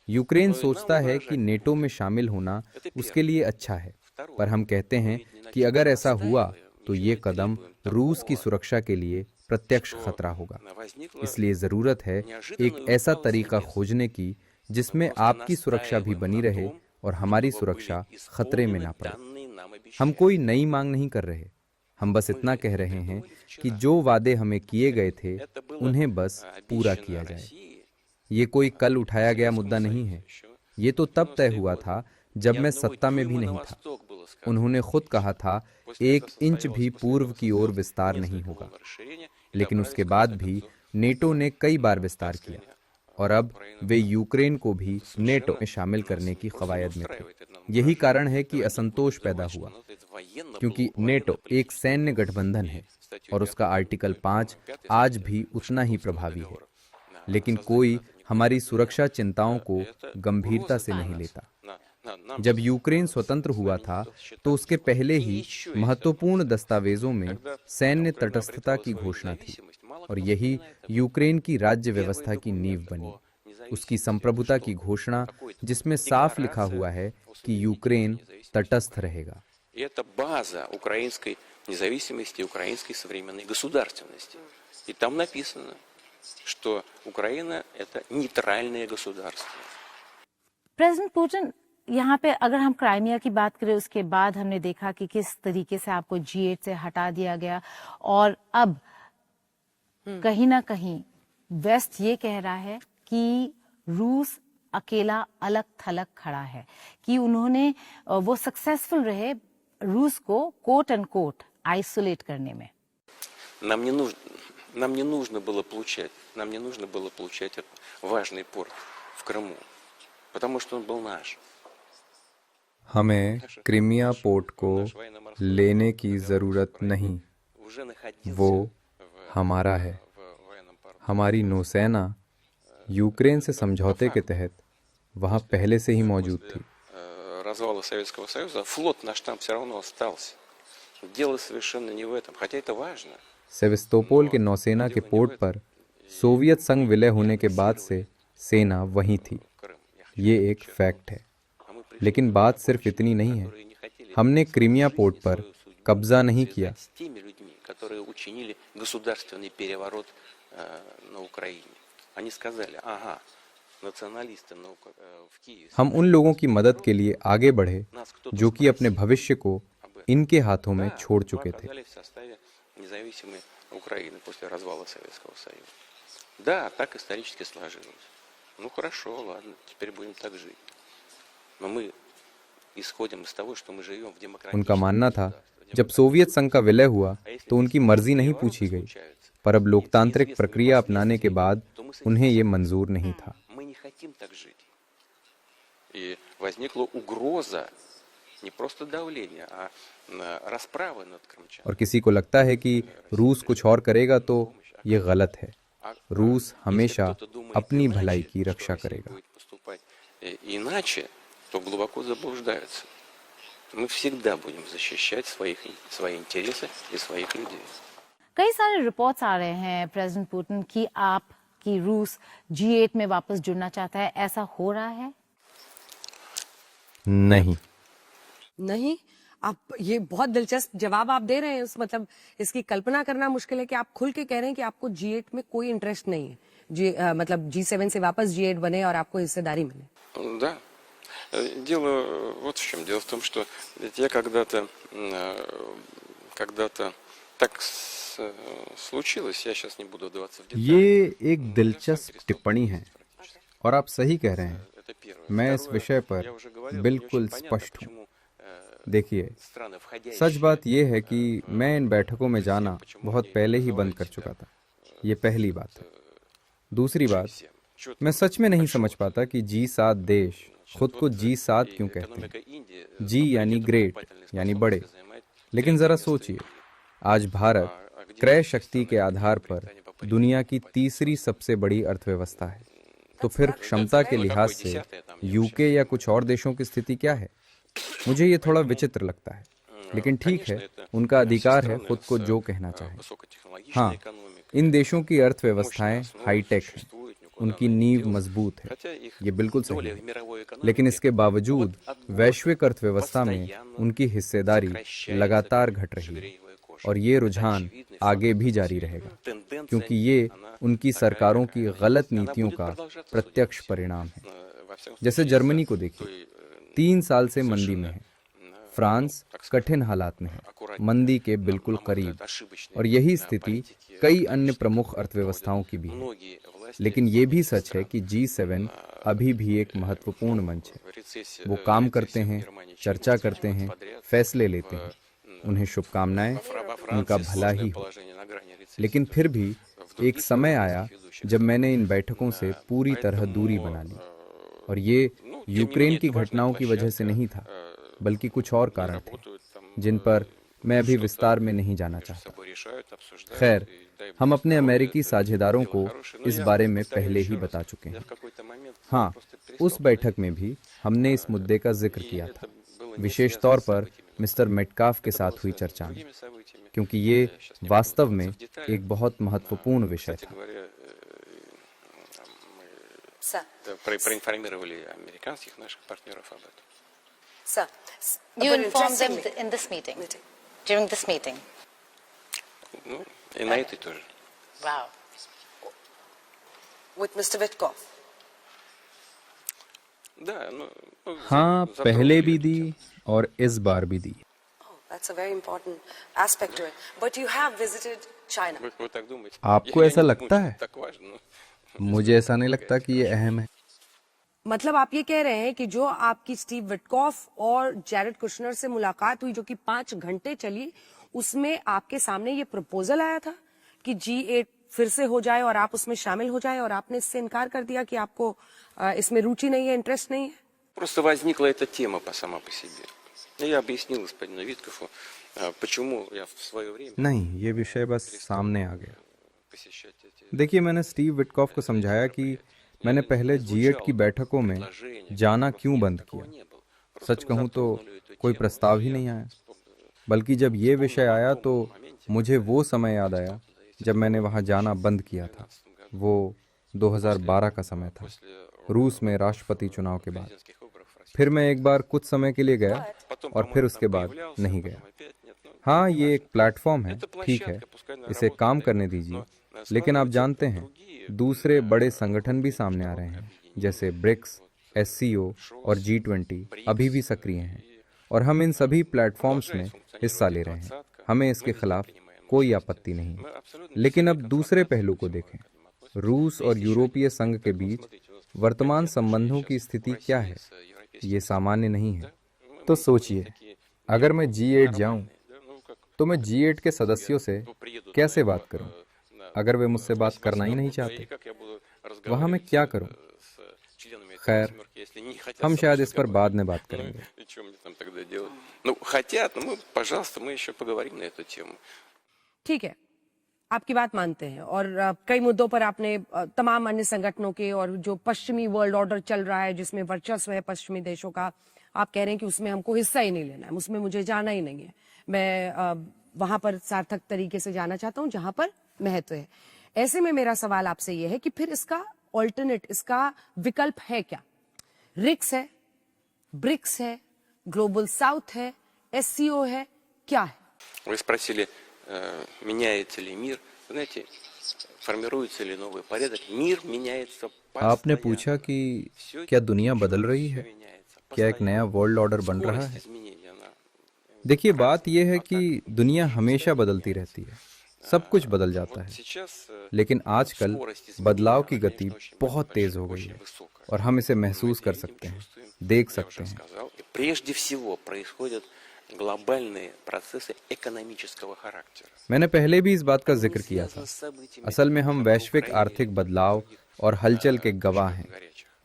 यूक्रेन सोचता है कि नेटो में शामिल होना उसके लिए अच्छा है, पर हम कहते हैं कि अगर ऐसा हुआ तो ये कदम रूस की सुरक्षा के लिए प्रत्यक्ष खतरा होगा। इसलिए जरूरत है एक ऐसा तरीका खोजने की जिसमें आपकी सुरक्षा भी बनी रहे और हमारी सुरक्षा खतरे में ना पड़े। हम कोई नई मांग नहीं कर रहे, हम बस इतना कह रहे हैं कि जो वादे हमें किए गए थे उन्हें बस पूरा किया जाए। ये कोई कल उठाया गया मुद्दा नहीं है। ये तो तब तय हुआ था जब मैं सत्ता में भी नहीं था। उन्होंने खुद कहा था 1 इंच भी पूर्व की ओर विस्तार नहीं होगा, लेकिन उसके बाद भी नेटो ने कई बार विस्तार किया और अब वे यूक्रेन को भी नेटो में शामिल करने की कवायद में थे। यही कारण है कि असंतोष पैदा हुआ, क्योंकि नेटो एक सैन्य गठबंधन है और उसका आर्टिकल 5 आज भी उतना ही प्रभावी है, लेकिन कोई हमारी सुरक्षा चिंताओं को गंभीरता से नहीं लेता। जब यूक्रेन स्वतंत्र हुआ था तो उसके पहले ही महत्वपूर्ण दस्तावेजों में सैन्य तटस्थता की घोषणा थी और यही यूक्रेन की राज्य व्यवस्था की नींव बनी। उसकी संप्रभुता की घोषणा जिसमें साफ लिखा हुआ है कि यूक्रेन तटस्थ रहेगा। Это база украинской независимости, украинской современной государственности. И там написано, что Украина – это нейтральное государство. प्रेसिडेंट पुतिन, यहाँ पे अगर हम क्राइमिया की बात करें, उसके बाद हमने देखा कि किस तरीके से आपको G8 से हटा दिया गया और अब कहीं ना कहीं वेस्ट ये कह रहा है कि रूस अकेला अलग थलग खड़ा है, कि उन्होंने वो सक्सेसफुल रहे रूस को कोट एंड कोट आइसोलेट करने में। Нам не нужно было получать этот важный порт в Крыму, потому что он был наш. हमें क्रीमिया पोर्ट को लेने की जरूरत नहीं, वो हमारा है। हमारी नौसेना यूक्रेन से समझौते के तहत वहाँ पहले से ही मौजूद थी। Развала Советского Союза флот наш там все равно остался. Дело совершенно не в этом, хотя это важно. सेविस्तोपोल के नौसेना के पोर्ट पर सोवियत संघ विलय होने के बाद से सेना वहीं थी, ये एक फैक्ट है। लेकिन बात सिर्फ इतनी नहीं है। हमने क्रीमिया पोर्ट पर कब्जा नहीं किया। हम उन लोगों की मदद के लिए आगे बढ़े जो कि अपने भविष्य को इनके हाथों में छोड़ चुके थे। Независимой Украины после развала Советского Союза. Да, так исторически сложилось. Ну хорошо, ладно, теперь будем так жить. Но мы исходим из того, что мы живем в демократическом. उनका मानना था जब सोवियत संघ का विलय हुआ तो उनकी मर्जी नहीं पूछी गई, पर अब लोकतांत्रिक प्रक्रिया अपनाने के बाद उन्हें ये मंजूर नहीं था। Мы не хотим так жить. И возникла угроза не просто давление, а расправы над Крымчаном. और किसी को लगता है कि रूस कुछ और करेगा तो ये गलत है। रूस हमेशा अपनी भलाई की रक्षा करेगा। Иначе, то глубоко заблуждаются. Мы всегда будем защищать свои интересы и своих людей. कई सारे रिपोर्ट्स आ रहे हैं प्रेसिडेंट पुतिन कि रूस G8 में वापस जुड़ना चाहता है, ऐसा हो रहा है? नहीं, आप ये बहुत दिलचस्प जवाब आप दे रहे हैं। मतलब इसकी कल्पना करना मुश्किल है कि आप खुल के कह रहे हैं कि आपको G8 में कोई इंटरेस्ट नहीं है। मतलब G7 से वापस G8 बने और आपको हिस्सेदारी मिले। Да. Дело вот в чем. Дело в том, что я когда-то так случилось, я сейчас не буду вдаваться в детали. ये एक दिलचस्प टिप्पणी है और आप सही कह रहे हैं। मैं इस विषय पर बिल्कुल स्पष्ट हूँ। देखिए, सच बात यह है कि मैं इन बैठकों में जाना बहुत पहले ही बंद कर चुका था। ये पहली बात है। दूसरी बात, मैं सच में नहीं समझ पाता कि G7 देश खुद को G7 क्यों कहते हैं। G यानी ग्रेट, यानी बड़े। लेकिन जरा सोचिए, आज भारत क्रय शक्ति के आधार पर दुनिया की तीसरी सबसे बड़ी अर्थव्यवस्था है। तो फिर क्षमता के लिहाज से यूके या कुछ और देशों की स्थिति क्या है? मुझे ये थोड़ा विचित्र लगता है। लेकिन ठीक है, उनका अधिकार है खुद को जो कहना चाहे। हाँ, इन देशों की अर्थव्यवस्थाएं हाईटेक हैं, उनकी नींव मजबूत है, ये बिल्कुल सही है। लेकिन इसके बावजूद वैश्विक अर्थव्यवस्था में उनकी हिस्सेदारी लगातार घट रही है और ये रुझान आगे भी जारी रहेगा, क्योंकि ये उनकी सरकारों की गलत नीतियों का प्रत्यक्ष परिणाम है। जैसे जर्मनी को देखिए, 3 साल से मंदी में है। फ्रांस कठिन हालात में है, मंदी के बिल्कुल करीब, और यही स्थिति कई अन्य प्रमुख अर्थव्यवस्थाओं की भी है। लेकिन ये भी सच है कि G7 अभी भी एक महत्वपूर्ण मंच है। वो काम करते हैं, चर्चा करते हैं, फैसले लेते हैं। उन्हें शुभकामनाएं, उनका भला ही हो। लेकिन फिर भी एक समय आया जब मैंने इन बैठकों से पूरी तरह दूरी बना ली, और ये यूक्रेन की घटनाओं की वजह से नहीं था, बल्कि कुछ और कारण थे जिन पर मैं अभी विस्तार में नहीं जाना चाहता। खैर, हम अपने अमेरिकी साझेदारों को इस बारे में पहले ही बता चुके हैं। हाँ, उस बैठक में भी हमने इस मुद्दे का जिक्र किया था, विशेष तौर पर मिस्टर मेटकाफ के साथ हुई चर्चा में, क्योंकि ये वास्तव में एक बहुत महत्वपूर्ण विषय था। Проинформировали американских наших партнеров об этом. Sir, You but informed them interestingly- in this meeting, during this meeting. Ну, и на этой тоже. Wow. with Mr. Witkoff. Да, ну, हाँ, पहले भी दी और इस बार भी दी। Oh, that's a very important aspect to it. But you have visited China. вы так думаете? आपको Я ऐसा не लगता думаю, है? так важно, но- मुझे ऐसा नहीं लगता कि ये अहम है। मतलब आप ये कह रहे हैं कि जो आपकी स्टीव विटकॉफ और जैरेड कुशनर से मुलाकात हुई, जो कि 5 घंटे चली, उसमें आपके सामने ये प्रपोजल आया था कि G8 फिर से हो जाए और आप उसमें शामिल हो जाए, और आपने इससे इनकार कर दिया कि आपको इसमें रुचि नहीं है, इंटरेस्ट नहीं है? Просто возникла эта тема сама по себе. И я объяснил господину Виткофу, почему я в свое время नहीं, ये विषय बस सामने आ गया। посещать эти देखिए, मैंने स्टीव विटकॉफ को समझाया कि मैंने पहले G8 की बैठकों में जाना क्यों बंद किया। सच कहूं तो कोई प्रस्ताव ही नहीं आया, बल्कि जब ये विषय आया तो मुझे वो समय याद आया जब मैंने वहां जाना बंद किया था। वो 2012 का समय था, रूस में राष्ट्रपति चुनाव के बाद। फिर मैं एक बार कुछ समय के लिए गया और फिर उसके बाद नहीं गया। हाँ, ये एक प्लेटफॉर्म है, ठीक है, इसे काम करने दीजिए, लेकिन आप जानते हैं दूसरे बड़े संगठन भी सामने आ रहे हैं, जैसे ब्रिक्स, SCO और G20 अभी भी सक्रिय हैं, और हम इन सभी प्लेटफॉर्म्स में हिस्सा ले रहे हैं। हमें इसके खिलाफ कोई आपत्ति नहीं। लेकिन अब दूसरे पहलू को देखें। रूस और यूरोपीय संघ के बीच वर्तमान संबंधों की स्थिति क्या है? ये सामान्य नहीं है। तो सोचिए, अगर मैं G8 जाऊं तो मैं G8 के सदस्यों से कैसे बात करूं? अगर वे मुझसे बात करना ही नहीं चाहते, वहां मैं क्या करूं? खैर, हम शायद इस पर बाद में बात करेंगे। Ну, хотят, ну, мы, пожалуйста, мы еще поговорим на эту тему. ठीक है, आपकी बात मानते हैं, और कई मुद्दों पर आपने तमाम अन्य संगठनों के और जो पश्चिमी वर्ल्ड ऑर्डर चल रहा है, जिसमें वर्चस्व है पश्चिमी देशों का, आप कह रहे हैं कि उसमें हमको हिस्सा ही नहीं लेना है, उसमें मुझे जाना ही नहीं है। मैं वहां पर सार्थक तरीके से जाना चाहता हूं जहां पर महत्व है। ऐसे में मेरा सवाल आपसे यह है कि फिर इसका ऑल्टरनेट, इसका विकल्प है क्या? रिक्स है, ब्रिक्स है, ग्लोबल साउथ है, SCO है, क्या है? Вы спросили, меняется ли мир. Знаете, формируется ли новый порядок. Мир меняется постоянно. आपने पूछा कि क्या दुनिया बदल रही है, क्या एक नया वर्ल्ड ऑर्डर बन रहा है? देखिए, बात यह है कि दुनिया हमेशा बदलती रहती है, सब कुछ बदल जाता है, लेकिन आजकल बदलाव की गति बहुत तेज हो गई है और हम इसे महसूस कर सकते हैं, देख सकते हैं। Прежде всего происходят глобальные процессы экономического характера. मैंने पहले भी इस बात का जिक्र किया था। असल में हम वैश्विक आर्थिक बदलाव और हलचल के गवाह हैं।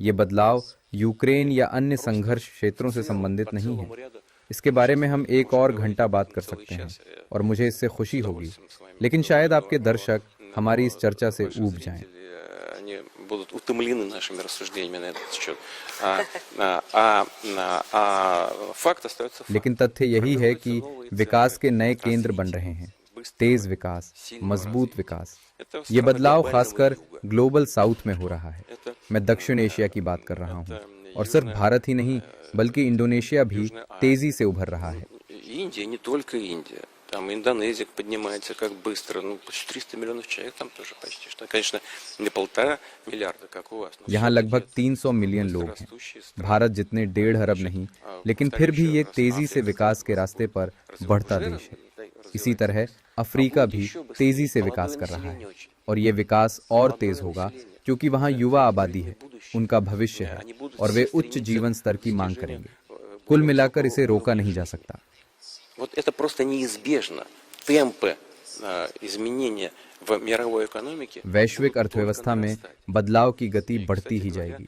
ये बदलाव यूक्रेन या अन्य संघर्ष क्षेत्रों से संबंधित नहीं है। इसके बारे में हम एक और घंटा बात कर सकते हैं और मुझे इससे खुशी होगी, लेकिन शायद आपके दर्शक हमारी इस चर्चा से ऊब जाएं। Они будут утомлены нашими рассуждениями на этот счет. Факт остается фактом. लेकिन तथ्य यही है कि विकास के नए केंद्र बन रहे हैं, तेज विकास, मजबूत विकास। ये बदलाव खासकर ग्लोबल साउथ में हो रहा है। मैं दक्षिण एशिया की बात कर रहा हूँ, और सिर्फ भारत ही नहीं बल्कि इंडोनेशिया भी तेजी से उभर रहा है। Индия, не только Индия. Там Индонезия поднимается как быстро. Ну, почти 300 миллионов человек там тоже почти. Что, конечно, не 1,5 миллиарда, как у вас. यहाँ लगभग 300 मिलियन लोग हैं। भारत जितने 1.5 अरब नहीं, लेकिन फिर भी ये तेजी से विकास के रास्ते पर बढ़ता देश है। इसी तरह अफ्रीका भी तेजी से विकास कर रहा है, और ये विकास और तेज होगा क्योंकि वहाँ युवा आबादी है, उनका भविष्य है, और वे उच्च जीवन स्तर की मांग करेंगे। कुल मिलाकर इसे रोका नहीं जा सकता। Вот это просто неизбежно. Темпы изменения в мировой экономике. वैश्विक अर्थव्यवस्था में बदलाव की गति बढ़ती ही जाएगी।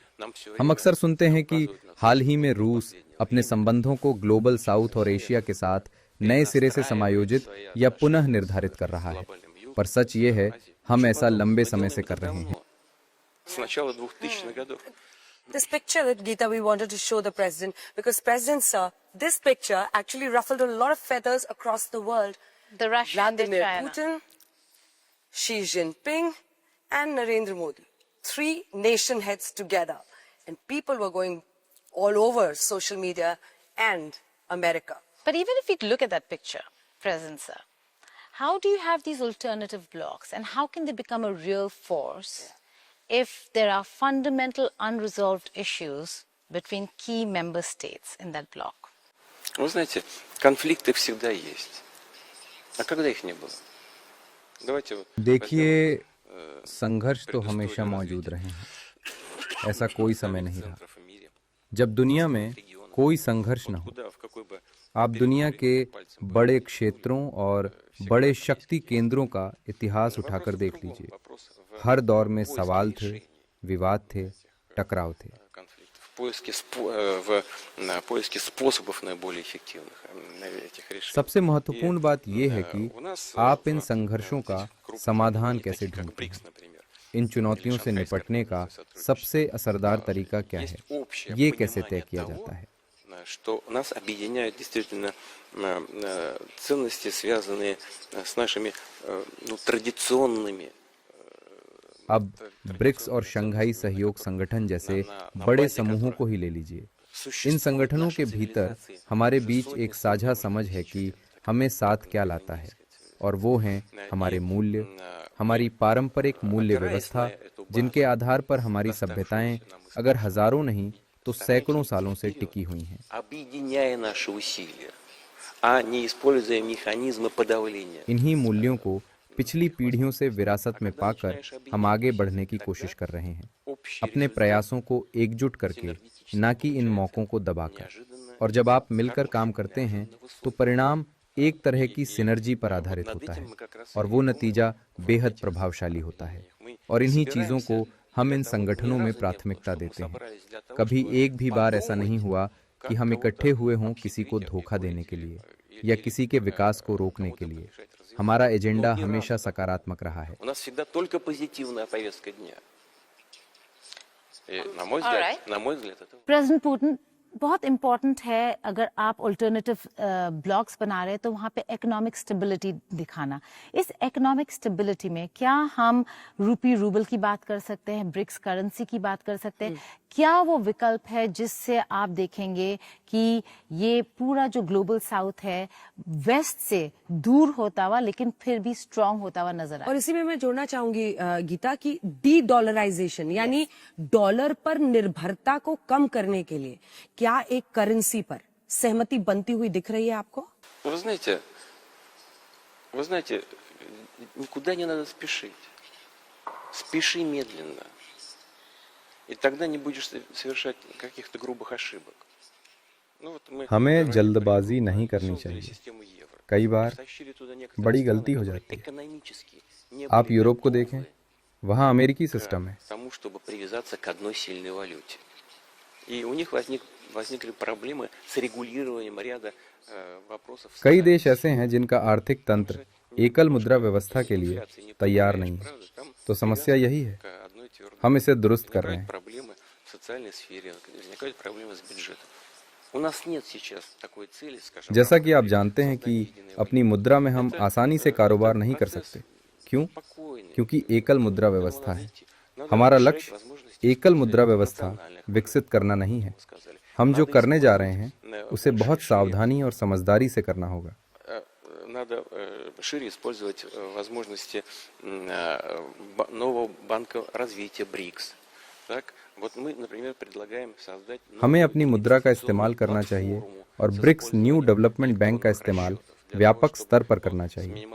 हम अक्सर सुनते हैं कि हाल ही में रूस अपने संबंधों को ग्लोबल साउथ और एशिया के साथ नए सिरे से समायोजित या पुनः निर्धारित कर रहा है, पर सच ये है हम ऐसा लंबे समय से कर रहे हैं। С начала 2000-х годов. This picture that Geeta we wanted to show the president because President sir, this picture actually ruffled a lot of feathers across the world. The Russia and the Vladimir China. Putin, Xi Jinping, and Narendra Modi. 3 nation heads together, and people were going all over social media and America. But even if we look at that picture, President sir, how do you have these alternative blocs, and how can they become a real force if there are fundamental unresolved issues between key member states in that bloc? Вы знаете, конфликты всегда есть. А когда их не было? Давайте вот. देखिए, संघर्ष तो हमेशा मौजूद रहे हैं। ऐसा कोई समय नहीं रहा जब दुनिया में कोई संघर्ष न हो। आप दुनिया के बड़े क्षेत्रों और बड़े शक्ति केंद्रों का इतिहास उठाकर देख लीजिए। हर दौर में सवाल थे, विवाद थे, टकराव थे। सबसे महत्वपूर्ण बात यह है कि आप इन संघर्षों का समाधान कैसे ढूंढते हैं। इन चुनौतियों से निपटने का सबसे असरदार तरीका क्या है, ये कैसे तय किया जाता है। Что нас объединяют действительно ценности, связанные с нашими традиционными. अब ब्रिक्स और शंघाई सहयोग संगठन जैसे बड़े समूहों को ही ले लीजिए। इन संगठनों के भीतर हमारे बीच एक साझा समझ है कि हमें साथ क्या लाता है, और वो हैं हमारे मूल्य, हमारी पारंपरिक मूल्य व्यवस्था, जिनके आधार पर हमारी सभ्यताएं अगर हजारों नहीं तो सैकड़ों सालों से टिकी हुई हैं। इन्हीं मूल्यों को पिछली पीढ़ियों से विरासत में पाकर हम आगे बढ़ने की कोशिश कर रहे हैं, अपने प्रयासों को एकजुट करके, न कि इन मौकों को दबाकर। और जब आप मिलकर काम करते हैं तो परिणाम एक तरह की सिनर्जी पर आधारित होता है, और वो नतीजा बेहद प्रभावशाली होता है। और इन्हीं चीजों को हम इन संगठनों में प्राथमिकता देते हैं। कभी एक भी बार ऐसा नहीं हुआ कि हम इकट्ठे हुए हों किसी को धोखा देने के लिए या किसी के विकास को रोकने के लिए। हमारा एजेंडा हमेशा सकारात्मक रहा है। प्रेसिडेंट पुतिन, बहुत इम्पोर्टेंट है अगर आप अल्टरनेटिव ब्लॉक्स बना रहे हैं तो वहाँ पे इकोनॉमिक स्टेबिलिटी दिखाना। इस इकोनॉमिक स्टेबिलिटी में क्या हम रूबल की बात कर सकते हैं, ब्रिक्स करेंसी की बात कर सकते हैं? क्या वो विकल्प है जिससे आप देखेंगे कि ये पूरा जो ग्लोबल साउथ है वेस्ट से दूर होता हुआ लेकिन फिर भी स्ट्रांग होता हुआ नजर आए? और इसी में मैं जोड़ना चाहूंगी गीता की डी डॉलराइजेशन, यानी डॉलर पर निर्भरता को कम करने के लिए क्या एक करेंसी पर सहमति बनती हुई दिख रही है आपको? Вы знаете, никуда не надо спешить. Спеши медленно. И тогда не будешь совершать каких-то грубых ошибок. हमें जल्दबाजी नहीं करनी चाहिए। कई बार बड़ी गलती हो जाती है। आप यूरोप को देखें, वहाँ अमेरिकी सिस्टम है। Тому, чтобы привязаться к одной сильной валюте. И у них возникли проблемы с регулированием ряда вопросов. कई देश ऐसे हैं जिनका आर्थिक तंत्र एकल मुद्रा व्यवस्था के लिए तैयार नहीं है। तो समस्या यही है, हम इसे दुरुस्त कर रहे हैं। проблемы в социальной сфере, возникают проблемы с бюджетом. У нас нет сейчас такой цели, скажем, जैसा कि आप जानते हैं कि अपनी मुद्रा में हम आसानी से कारोबार नहीं कर सकते। क्यों? क्योंकि एकल मुद्रा व्यवस्था है। हमारा लक्ष्य एकल मुद्रा व्यवस्था विकसित करना नहीं है। हम जो करने जा रहे हैं उसे बहुत सावधानी और समझदारी से करना होगा। надо шире использовать возможности нового банка развития БРИКС. Так, вот мы, например, предлагаем создать हमें अपनी मुद्रा का इस्तेमाल करना चाहिए और ब्रिक्स न्यू डेवलपमेंट बैंक का इस्तेमाल व्यापक स्तर पर करना चाहिए।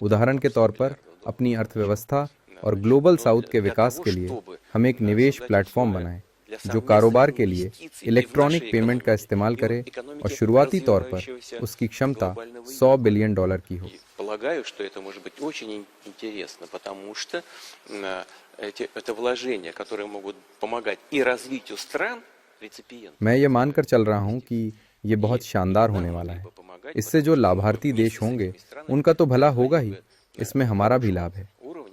उदाहरण के तौर पर अपनी अर्थव्यवस्था और ग्लोबल साउथ के विकास के लिए हम एक निवेश प्लेटफॉर्म बनाएं जो कारोबार के लिए इलेक्ट्रॉनिक पेमेंट का इस्तेमाल करे और शुरुआती तौर पर उसकी क्षमता $100 बिलियन की हो। Полагаю, что это может быть очень интересно, потому что это вложения, которые могут помогать и развитию стран реципиентов. मैं ये मानकर चल रहा हूँ कि ये बहुत शानदार होने वाला है। इससे जो लाभार्थी देश होंगे उनका तो भला होगा ही, इसमें हमारा भी लाभ है।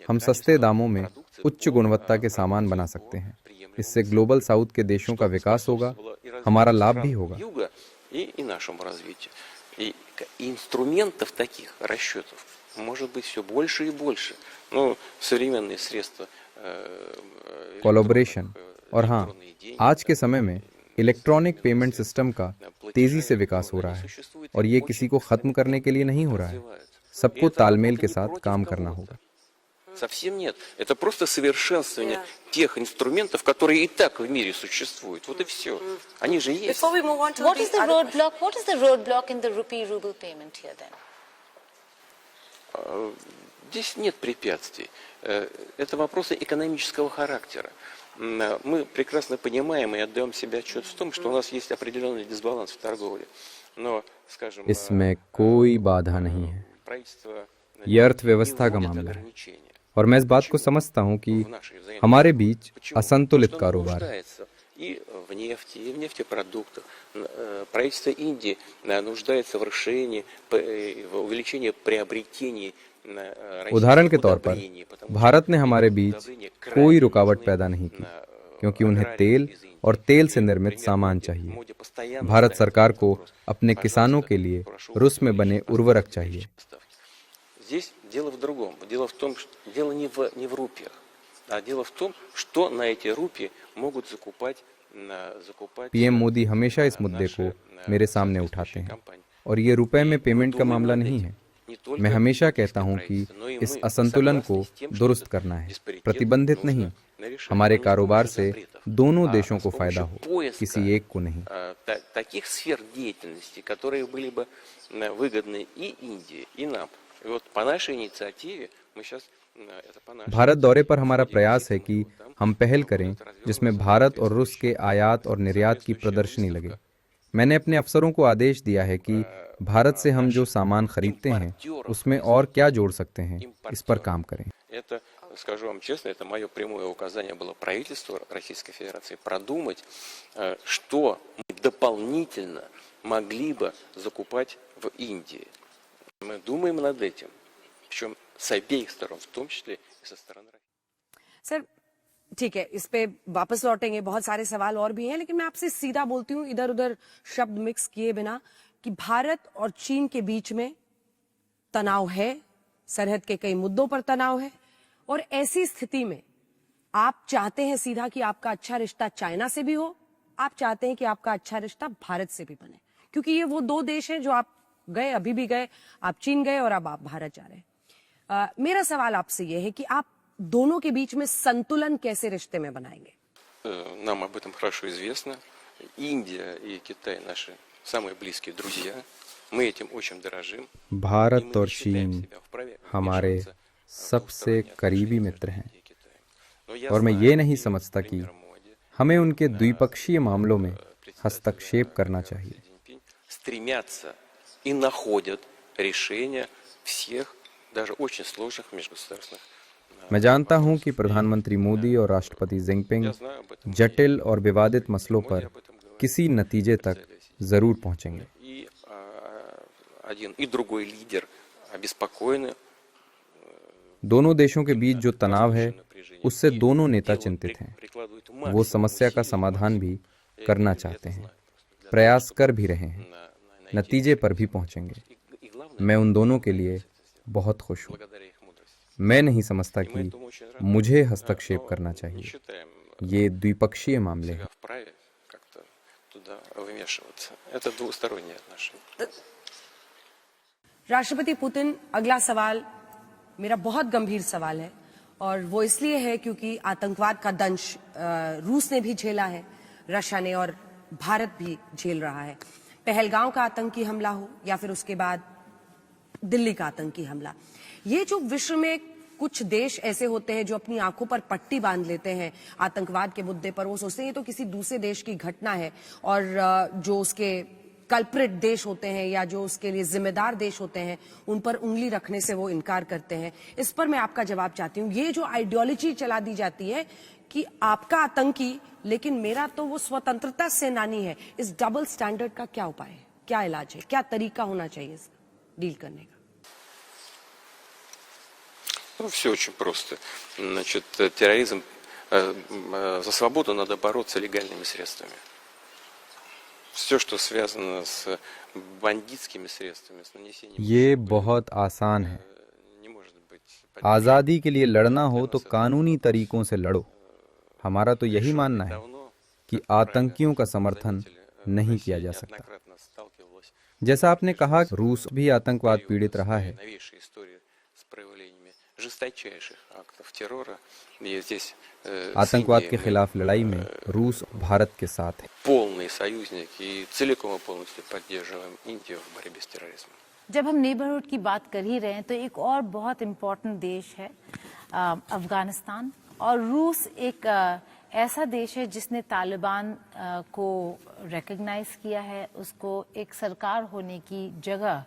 हम सस्ते दामों में उच्च गुणवत्ता के सामान बना सकते हैं। इससे ग्लोबल साउथ के देशों का विकास होगा, हमारा लाभ भी होगा। И нашему развитию. И инструментов таких расчетов может быть все больше и больше. Ну, современные средства कोलैबोरेशन और हाँ, आज के समय में इलेक्ट्रॉनिक पेमेंट सिस्टम का तेजी से विकास हो रहा है और ये किसी को खत्म करने के लिए नहीं हो रहा है। सबको तालमेल के साथ काम करना होगा। Совсем нет. Это просто совершенствование тех инструментов, которые и так в мире существуют. Вот и все. Они же есть. Before we move on to What the is the other roadblock? What is the roadblock in the rupee-ruble payment here then? Здесь нет препятствий. Это вопросы экономического характера. Мы прекрасно понимаем и отдаем себе отчет в том, что у нас есть определенный дисбаланс в торговле. Но, скажем, इसमें कोई बाधा नहीं है। правительство ये अर्थव्यवस्था का मामला है और मैं इस बात को समझता हूँ कि हमारे बीच असंतुलित कारोबार है। И в нефти, и в нефтепродуктах. Правительство Индии нуждается в расширении, в увеличении приобретений. उदाहरण के तौर पर भारत ने हमारे बीच कोई रुकावट पैदा नहीं की क्योंकि उन्हें तेल और तेल से निर्मित सामान चाहिए। भारत सरकार को अपने किसानों के लिए रूस में बने उर्वरक चाहिए। Здесь дело в другом. Дело в том, что дело не в рупиях, а дело в том, что на эти рупии могут закупать. पीएम मोदी हमेशा इस मुद्दे को मेरे सामने उठाते हैं और ये रुपए में पेमेंट का मामला नहीं है। मैं हमेशा कहता हूँ कि इस असंतुलन को दुरुस्त करना है, प्रतिबंधित नहीं। हमारे कारोबार से दोनों देशों को फायदा हो, किसी एक को नहीं। Таких сфер деятельности, которые были бы выгодны и Индии, и нам. И вот по нашей инициативе мы сейчас भारत दौरे पर हमारा प्रयास है कि हम पहल करें जिसमें भारत और रूस के आयात और निर्यात की प्रदर्शनी लगे। मैंने अपने अफसरों को आदेश दिया है कि भारत से हम जो सामान खरीदते हैं उसमें और क्या जोड़ सकते हैं, इस पर काम करें। Скажу вам честно, это мое прямое указание было правительству Российской Федерации продумать, что мы дополнительно могли бы закупать в Индии. Мы думаем над этим, причем с обеих сторон, в том числе и со стороны России. सर ठीक है, इस पे वापस लौटेंगे, बहुत सारे सवाल और भी हैं, लेकिन मैं आपसे सीधा बोलती हूँ इधर उधर शब्द मिक्स किए बिना कि भारत और चीन के बीच में तनाव है, सरहद के कई मुद्दों पर तनाव है और ऐसी स्थिति में आप चाहते हैं सीधा कि आपका अच्छा रिश्ता चाइना से भी हो, आप चाहते हैं कि आपका अच्छा रिश्ता भारत से भी बने, क्योंकि ये वो दो देश हैं जो आप गए, अभी भी गए, आप चीन गए और अब आप भारत जा रहे हैं। मेरा सवाल आपसे यह है कि आप दोनों के बीच में संतुलन कैसे रिश्ते में बनाएंगे? Нам об этом хорошо известно. Индия и Китай наши самые близкие друзья. Мы этим очень дорожим. भारत और चीन हमारे सबसे करीबी मित्र हैं और मैं ये नहीं समझता कि हमें उनके द्विपक्षीय मामलों में हस्तक्षेप करना चाहिए। Стремятся и находят решения всех, даже очень сложных межгосударственных. मैं जानता हूं कि प्रधानमंत्री मोदी और राष्ट्रपति जिनपिंग जटिल और विवादित मसलों पर किसी नतीजे तक जरूर पहुंचेंगे। И один и другой лидер обеспокоены. दोनों देशों के बीच जो तनाव है उससे दोनों नेता चिंतित हैं। वो समस्या का समाधान भी करना चाहते हैं, प्रयास कर भी रहे हैं, नतीजे पर भी पहुंचेंगे। मैं उन दोनों के लिए बहुत खुश हूँ। मैं नहीं समझता कि मुझे हस्तक्षेप करना चाहिए। ये द्विपक्षीय मामले हैं। राष्ट्रपति पुतिन, अगला सवाल मेरा बहुत गंभीर सवाल है और वो इसलिए है क्योंकि आतंकवाद का दंश रूस ने भी झेला है, रशिया ने, और भारत भी झेल रहा है। पहलगांव का आतंकी हमला हो या फिर उसके बाद दिल्ली का आतंकी हमला, ये जो विश्व में कुछ देश ऐसे होते हैं जो अपनी आंखों पर पट्टी बांध लेते हैं आतंकवाद के मुद्दे पर, वो सोचते हैं ये तो किसी दूसरे देश की घटना है, और जो उसके कल्प्रिट देश होते हैं या जो उसके लिए जिम्मेदार देश होते हैं उन पर उंगली रखने से वो इनकार करते हैं। इस पर मैं आपका जवाब चाहती हूँ। ये जो आइडियोलॉजी चला दी जाती है कि आपका आतंकी लेकिन मेरा तो वो स्वतंत्रता सेनानी है, इस डबल स्टैंडर्ड का क्या उपाय है, क्या इलाज है, क्या तरीका होना चाहिए इसका डील करने का? Ну, все очень просто. Значит, терроризм, за свободу надо бороться легальными средствами. Все, что связано с бандитскими средствами, с нанесением... ये बहुत आसान है। Не может быть... आज़ादी के लिए लड़ना हो तो कानूनी तरीकों से लड़ो। हमारा तो यही मानना है कि आतंकियों का समर्थन नहीं किया जा सकता। जैसा आपने कहा, रूस भी आतंकवाद पीड़ित रहा है। आतंकवाद के खिलाफ लड़ाई में रूस भारत के साथ है। जब हम नेबरहुड की बात कर ही रहे हैं तो एक और बहुत इम्पोर्टेंट देश है अफगानिस्तान, और रूस एक ऐसा देश है जिसने तालिबान को रिकॉग्नाइज किया है, उसको एक सरकार होने की जगह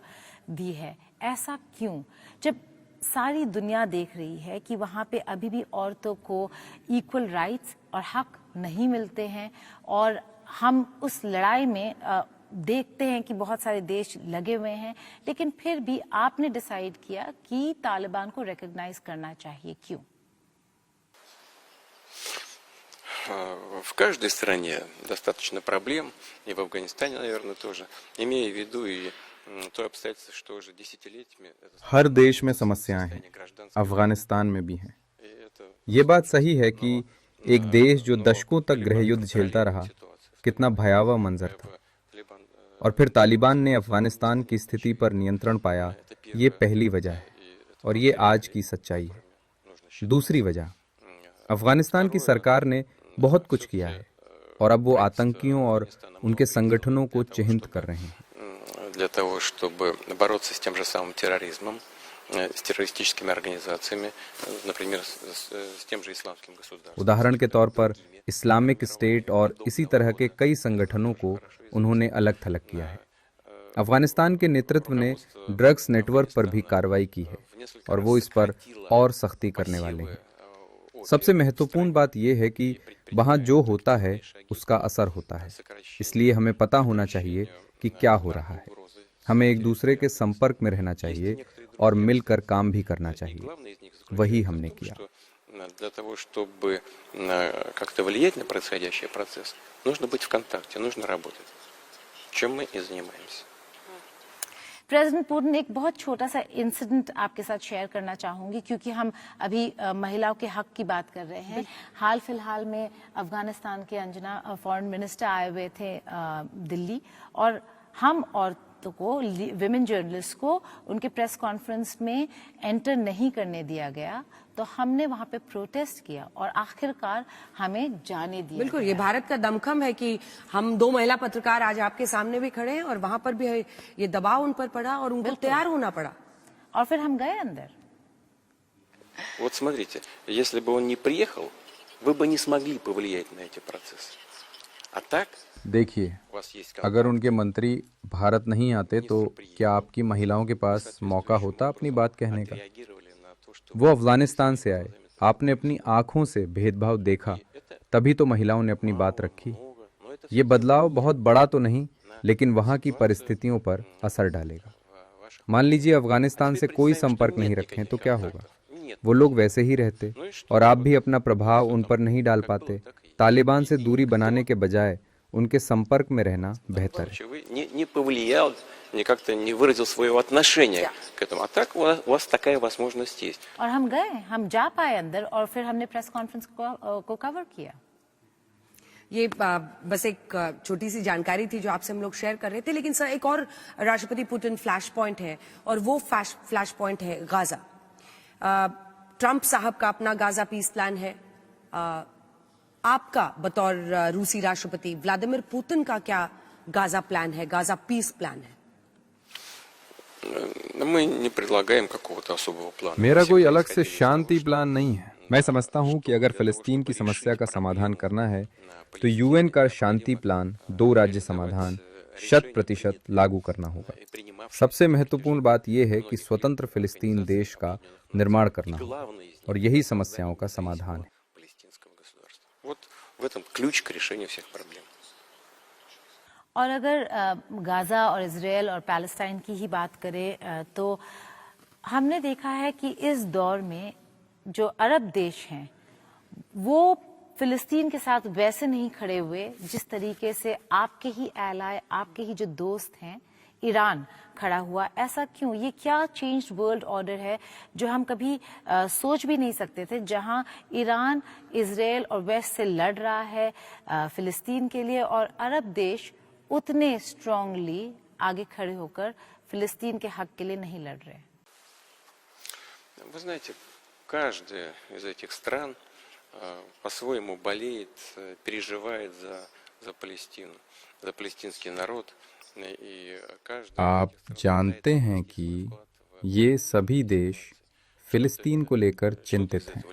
दी है। ऐसा क्यों, जब सारी दुनिया देख रही है कि वहाँ पे अभी भी औरतों को इक्वल राइट्स और हक नहीं मिलते हैं, और हम उस लड़ाई में देखते हैं कि बहुत सारे देश लगे हुए हैं, लेकिन फिर भी आपने डिसाइड किया कि तालिबान को रिकॉग्नाइज करना चाहिए, क्यों? В каждой стране достаточно проблем, и в Афганистане, наверное, тоже, имея в виду и तो обстоятельства, что уже десятилетиями... हर देश में समस्याएं हैं, अफगानिस्तान में भी हैं। ये बात सही है कि एक देश जो दशकों तक गृह युद्ध झेलता रहा, कितना भयावह मंजर था, और फिर तालिबान ने अफगानिस्तान की स्थिति पर नियंत्रण पाया। ये पहली वजह है और ये आज की सच्चाई है। दूसरी वजह, अफगानिस्तान की सरकार ने बहुत कुछ किया है और अब वो आतंकियों और उनके संगठनों को चिह्नित कर रहे हैं। Для того, чтобы бороться с тем же самым терроризмом, с террористическими организациями, например, с тем же исламским государством. उदाहरण के तौर पर इस्लामिक स्टेट और इसी तरह के कई संगठनों को उन्होंने अलग थलग किया है। अफगानिस्तान के नेतृत्व ने ड्रग्स नेटवर्क पर भी कार्रवाई की है और वो इस पर और सख्ती करने वाले हैं। सबसे महत्वपूर्ण बात यह है कि वहाँ जो होता है उसका असर होता है, इसलिए हमें पता होना चाहिए कि क्या हो रहा है। हमें एक दूसरे के संपर्क में रहना चाहिए और मिलकर काम भी करना चाहिए। वही हमने किया। Для того, чтобы как-то влиять на происходящий процесс, нужно быть в контакте, нужно работать. Чем мы и занимаемся. प्रेसिडेंट पुतिन, एक बहुत छोटा सा इंसिडेंट आपके साथ शेयर करना चाहूंगी, क्योंकि हम अभी महिलाओं के हक की बात कर रहे हैं। हाल फिलहाल में अफगानिस्तान के अंजना फॉरेन मिनिस्टर आए हुए थे दिल्ली, और हम औरतों को, विमेन जर्नलिस्ट को, उनके प्रेस कॉन्फ्रेंस में एंटर नहीं करने दिया गया, तो हमने वहां पे प्रोटेस्ट किया और आखिरकार हमें जाने दिया। बिल्कुल, ये भारत का दमखम है कि हम दो महिला पत्रकार आज आपके सामने भी खड़े हैं और वहां पर भी ये दबाव उन पर पड़ा और उनको तैयार होना पड़ा, और फिर हम गए अंदर। Вот смотрите, если бы он не приехал, вы бы не смогли повлиять на эти процессы. А так, देखिए, अगर उनके मंत्री भारत नहीं आते तो क्या आपकी महिलाओं के पास मौका होता अपनी बात कहने का? वो अफगानिस्तान से आए, आपने अपनी आंखों से भेदभाव देखा, तभी तो महिलाओं ने अपनी बात रखी। ये बदलाव बहुत बड़ा तो नहीं, लेकिन वहाँ की परिस्थितियों पर असर डालेगा। मान लीजिए अफगानिस्तान से कोई संपर्क नहीं रखें तो क्या होगा? वो लोग वैसे ही रहते और आप भी अपना प्रभाव उन पर नहीं डाल पाते। तालिबान से दूरी बनाने के बजाय उनके संपर्क में रहना बेहतर है। Вы не повлиял, не как-то не выразил своего отношения к этому. А так у вас такая возможность есть. और हम गए, हम जा पाए अंदर और फिर हमने प्रेस कॉन्फ्रेंस को कवर किया। ये बस एक छोटी सी जानकारी थी जो आपसे हम लोग शेयर कर रहे थे, लेकिन सर एक और राष्ट्रपति पुतिन फ्लैश पॉइंट है और वो फ्लैश पॉइंट है गाजा। ट्रंप साहब का अपना गाजा पीस प्लान है, आपका बतौर रूसी राष्ट्रपति व्लादिमीर पुतिन का क्या गाजा प्लान है, गाजा पीस प्लान है? Мы не предлагаем какого-то особого плана. मेरा कोई अलग से शांति प्लान नहीं है। मैं समझता हूँ कि अगर फिलिस्तीन की समस्या का समाधान करना है तो यूएन का शांति प्लान 2 राज्य समाधान 100% लागू करना होगा। सबसे महत्वपूर्ण बात यह है कि स्वतंत्र फिलिस्तीन देश का निर्माण करना होगा और यही समस्याओं का समाधान है। Вот в этом ключ к решению всех проблем. और अगर गाजा और इजराइल और पैलेस्टाइन की ही बात करें तो हमने देखा है कि इस दौर में जो अरब देश हैं वो फिलिस्तीन के साथ वैसे नहीं खड़े हुए जिस तरीके से आपके ही एलाय, आपके ही जो दोस्त हैं ईरान खड़ा हुआ। ऐसा क्यों? ये क्या चेंज वर्ल्ड ऑर्डर है जो हम कभी सोच भी नहीं सकते थे, जहां ईरान इजराइल और वेस्ट से लड़ रहा है फिलिस्तीन के लिए और अरब देश उतने स्ट्रांगली आगे खड़े होकर फिलिस्तीन के हक के लिए नहीं लड़ रहे। Вы знаете, каждая из этих стран по-своему болеет, переживает за Палестину, за палестинский народ. आप जानते हैं कि ये सभी देश फिलिस्तीन को लेकर चिंतित हैं।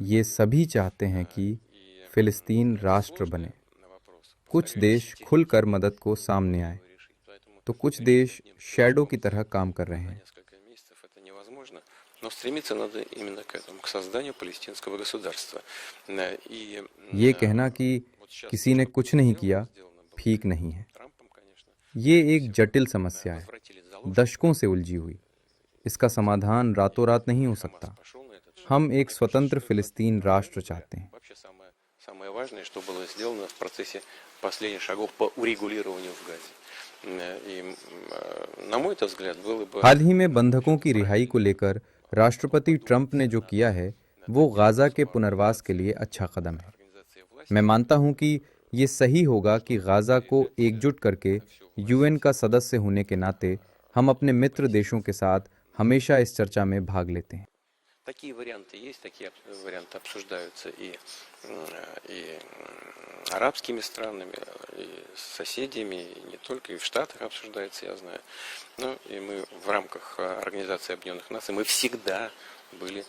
ये सभी चाहते हैं कि फिलिस्तीन राष्ट्र बने। कुछ देश खुलकर मदद को सामने आए तो कुछ देश शैडो की तरह काम कर रहे हैं। Но стремиться надо именно к этому, к созданию палестинского государства. ये कहना कि किसी ने कुछ नहीं किया ठीक नहीं है। ये एक जटिल समस्या है, दशकों से उलझी हुई। इसका समाधान रातों रात नहीं हो सकता। हम एक स्वतंत्र फिलिस्तीन राष्ट्र चाहते हैं। Самое важное, что было сделано в процессе последних шагов по урегулированию в Газе. И, на мой взгляд, было бы... हाल ही में बंधकों की रिहाई को लेकर राष्ट्रपति ट्रंप ने जो किया है वो गाजा के पुनर्वास के लिए अच्छा कदम है। मैं मानता हूं कि ये सही होगा कि गाजा को एकजुट करके यूएन का सदस्य होने के नाते हम अपने मित्र देशों के साथ हमेशा इस चर्चा में भाग लेते हैं। Такие варианты есть, такие варианты обсуждаются и арабскими странами, и с соседями, и не только, и в Штатах обсуждается, я знаю. Ну, и мы в рамках Организации Объединенных Наций, мы всегда были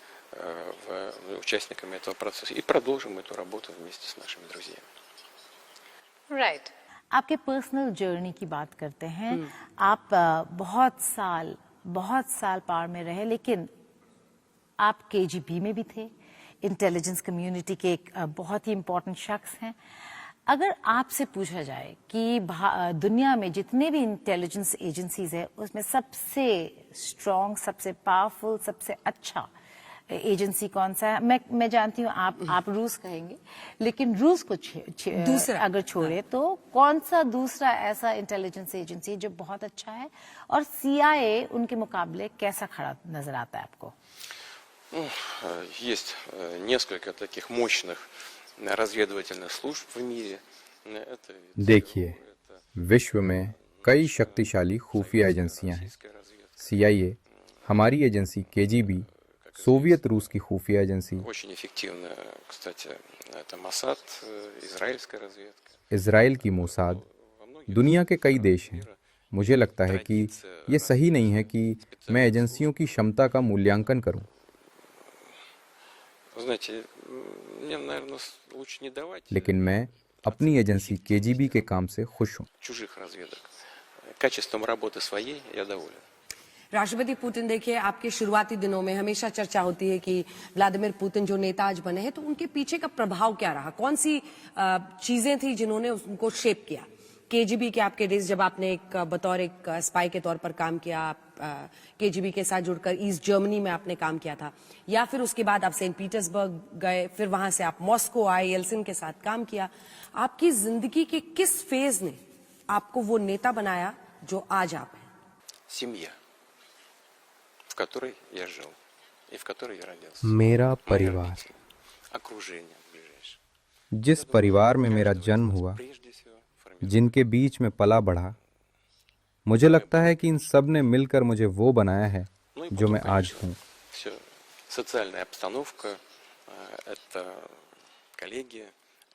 участниками этого процесса и продолжим эту работу вместе с нашими друзьями. Right. आपके पर्सनल जर्नी की बात करते हैं। आप बहुत साल पार में रहे, लेकिन आप केजीबी में भी थे, इंटेलिजेंस कम्युनिटी के एक बहुत ही इम्पोर्टेंट शख्स हैं। अगर आपसे पूछा जाए कि दुनिया में जितने भी इंटेलिजेंस एजेंसीज है उसमें सबसे स्ट्रॉन्ग, सबसे पावरफुल, सबसे अच्छा एजेंसी कौन सा है? मैं जानती हूँ आप रूस कहेंगे, लेकिन रूस को दूसरा अगर छोड़े तो कौन सा दूसरा ऐसा इंटेलिजेंस एजेंसी जो बहुत अच्छा है और CIA उनके मुकाबले कैसा खड़ा नजर आता है आपको? Есть несколько таких мощных разведывательных служб в мире. देखिए, विश्व में कई शक्तिशाली खुफिया एजेंसियां हैं। CIA, हमारी एजेंसी KGB, सोवियत रूस की खुफिया एजेंसी, Очень эффективно, кстати, это Моссад, израильская разведка. इजराइल की मोसाद, दुनिया के कई देश हैं। मुझे लगता है कि ये सही नहीं है कि मैं एजेंसियों की क्षमता का मूल्यांकन करूं। Знаете, мне, наверное, лучше не давать लेकिन मैं अपनी एजेंसी KGB के काम से खुश हूं। чужих разведок. Качеством работы своей я доволен. राष्ट्रपति पुतिन, देखिए आपके शुरुआती दिनों में हमेशा चर्चा होती है कि व्लादिमीर पुतिन जो नेता आज बने हैं तो उनके पीछे का प्रभाव क्या रहा, कौन सी चीजें थी जिन्होंने उनको शेप किया? केजीबी के आपके डेज जब आपने एक बतौर एक स्पाई के तौर पर काम किया, आप केजीबी के साथ जुड़कर ईस्ट जर्मनी में आपने काम किया था, या फिर उसके बाद आप सेंट पीटर्सबर्ग गए, फिर वहां से आप मॉस्को आए, येल्सिन के साथ काम किया, आपकी जिंदगी के किस फेज ने आपको वो नेता बनाया जो आज आप हैं? Семья, в которой я жил и в которой я родился. मेरा Мои परिवार, родители, окружение ближайшее. जिस परिवार में मेरा जन्म हुआ, Прежде всего, формирование. जिनके बीच में पला बढ़ा, मुझे लगता है कि इन सब ने मिलकर मुझे वो बनाया है Ну и जो потом, मैं आज конечно, हूँ। все. Социальная обстановка, это коллеги,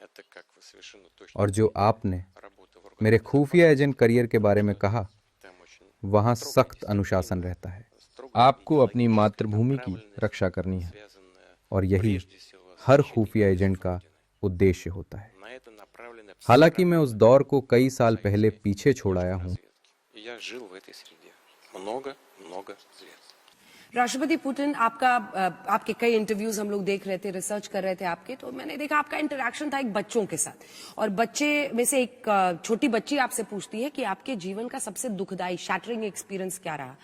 это, как вы совершенно точно और जो आपने работа в органах मेरे खुफिया एजेंट करियर के बारे में कहा, там очень वहाँ सख्त अनुशासन रहता है। आपको अपनी मातृभूमि की रक्षा करनी है связанная और यही прежде всего с हर защитой खुफिया интересов एजेंट का Родины. उद्देश्य होता है। На это направлены все हालांकि मैं उस программы दौर को कई साल पहले союзной पीछे छोड़ आया हूँ, разведки. И я жил в этой среде много лет. राष्ट्रपति पुतिन, आपके कई इंटरव्यूज हम लोग देख रहे थे, रिसर्च कर रहे थे आपके, तो मैंने देखा आपका इंटरेक्शन था एक बच्चों के साथ, और बच्चे में से एक छोटी बच्ची आपसे पूछती है कि आपके जीवन का सबसे दुखदाई शैटरिंग एक्सपीरियंस क्या रहा।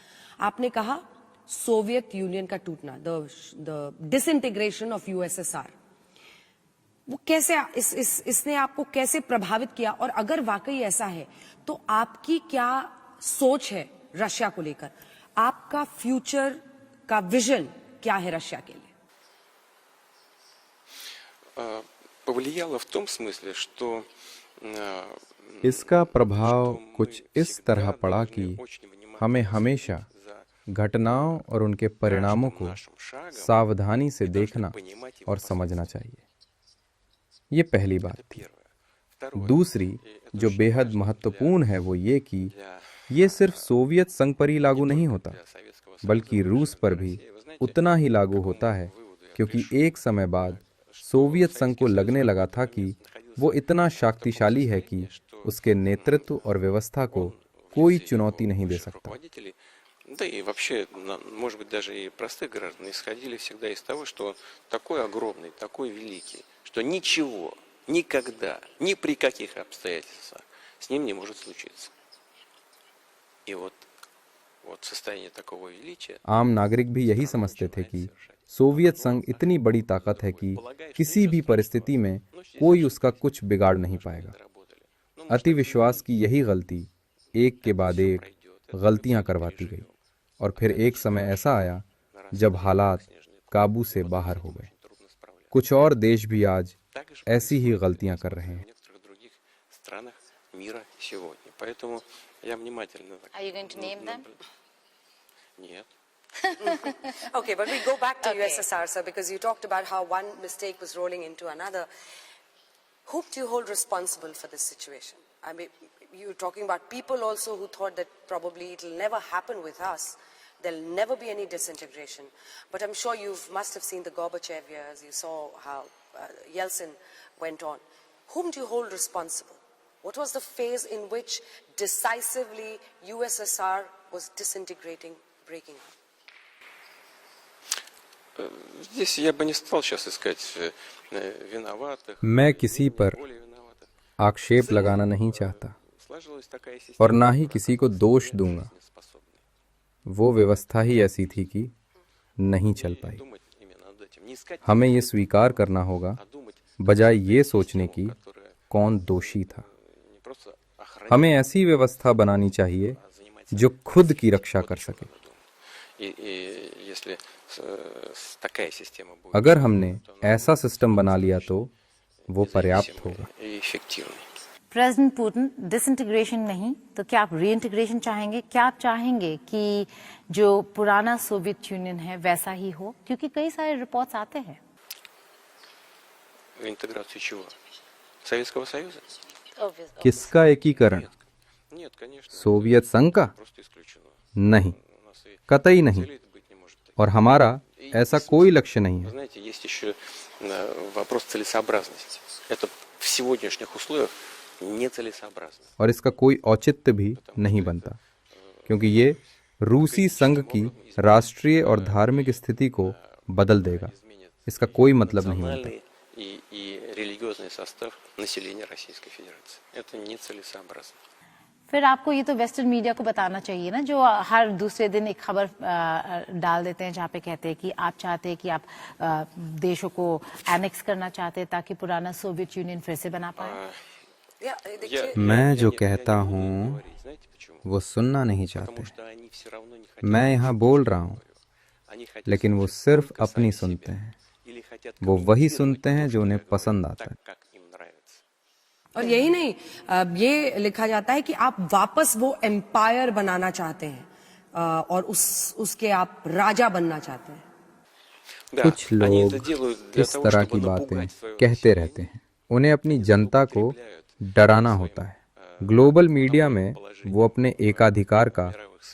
आपने कहा सोवियत यूनियन का टूटना, द डिसइंटीग्रेशन ऑफ यूएसएसआर। वो कैसे इसने आपको कैसे प्रभावित किया, और अगर वाकई ऐसा है तो आपकी क्या सोच है रशिया को लेकर? आपका फ्यूचर का विजन क्या है रशिया के लिए? Повлияло в том смысле, что इसका प्रभाव कुछ इस तरह पड़ा कि हमें हमेशा घटनाओं और उनके परिणामों को सावधानी से देखना और समझना चाहिए। ये पहली बात थी। दूसरी, जो बेहद महत्वपूर्ण है, वो ये कि ये सिर्फ सोवियत संघ पर ही लागू नहीं होता, बल्कि रूस पर भी उतना ही लागू होता है, क्योंकि एक समय बाद सोवियत संघ को लगने लगा था कि वो इतना शक्तिशाली है कि उसके नेतृत्व और व्यवस्था को कोई चुनौती नहीं दे सकता। руководители, да и вообще, может быть, даже и простых граждан, исходили всегда из того, что он такой огромный, такой великий, что ничего, никогда, ни при каких обстоятельствах с ним не может случиться. И вот состояние такого величия... आम नागरिक भी यही समझते थे कि सोवियत संघ इतनी बड़ी ताकत है कि किसी भी परिस्थिति में कोई उसका कुछ बिगाड़ नहीं पाएगा। अति विश्वास की यही गलती एक के बाद एक गलतियां करवाती गई, और फिर एक समय ऐसा आया जब हालात काबू से बाहर हो गए। कुछ और देश भी आज ऐसी ही गलतियां कर रहे हैं। Are you going to name them? Нет. Okay, but we go back to Okay. USSR, sir, because you talked about how one mistake was rolling into another. Whom do you hold responsible for this situation? I mean, you're talking about people also who thought that probably it'll never happen with us. There'll never be any disintegration. But I'm sure you must have seen the Gorbachev years. You saw how Yeltsin went on. Whom do you hold responsible? What was the phase in which decisively USSR was disintegrating, breaking up? Здесь я бы не стал сейчас искать виноватых. मैं किसी पर более виноватых. आक्षेप लगाना नहीं चाहता Сложилась такая система, और ना ही किसी को दोष दूंगा। способная वो व्यवस्था ही ऐसी थी कि नहीं चल पाई। думать именно над этим. Не искать, हमें ये स्वीकार करना होगा, а думать, बजाय ये सोचने की которая कौन दोषी था। не просто охранять, हमें ऐसी व्यवस्था बनानी चाहिए а занимать जो खुद की रक्षा कर सके। И если такая система будет अगर हमने ऐसा सिस्टम बना लिया तो वो पर्याप्त होगा। и эффективной. प्रेसिडेंट पुतिन, डिसइंटीग्रेशन नहीं तो क्या आप रीइंटीग्रेशन चाहेंगे? क्या आप चाहेंगे कि जो पुराना सोवियत यूनियन है वैसा ही हो? क्योंकि कई सारे रिपोर्ट्स आते हैं। Интеграцию чего? Советского Союза? किसका एकीकरण? Нет, конечно. सोवियत संघ का? Просто исключено. नहीं, У нас и कतई नहीं। целей быть не может. और हमारा ऐसा कोई लक्ष्य नहीं Вы है। знаете, есть еще вопрос целесообразности. Это в сегодняшних условиях нецелесообразно. और इसका कोई औचित्य भी नहीं बनता, क्योंकि ये रूसी संघ की राष्ट्रीय और धार्मिक स्थिति को बदल देगा। इसका कोई मतलब नहीं होता। Национальные и религиозные серьезный состав населения Российской Федерации. Это нецелесообразно. फिर आपको ये तो वेस्टर्न मीडिया को बताना चाहिए ना, जो हर दूसरे दिन एक खबर डाल देते हैं जहाँ पे कहते हैं कि आप चाहते हैं कि आप देशों को एनेक्स करना चाहते हैं ताकि पुराना सोवियत यूनियन फिर से बना पाए। मैं जो कहता हूँ वो सुनना नहीं चाहते। मैं यहाँ बोल रहा हूँ, लेकिन वो सिर्फ अपनी सुनते हैं। वो वही सुनते हैं जो उन्हें पसंद आता है। और यही नहीं, ये लिखा जाता है कि आप वापस वो एम्पायर बनाना चाहते हैं और उसके आप राजा बनना चाहते हैं। कुछ लोग इस तरह की बातें कहते रहते हैं। उन्हें अपनी जनता को डराना होता है। ग्लोबल मीडिया में वो अपने एकाधिकार का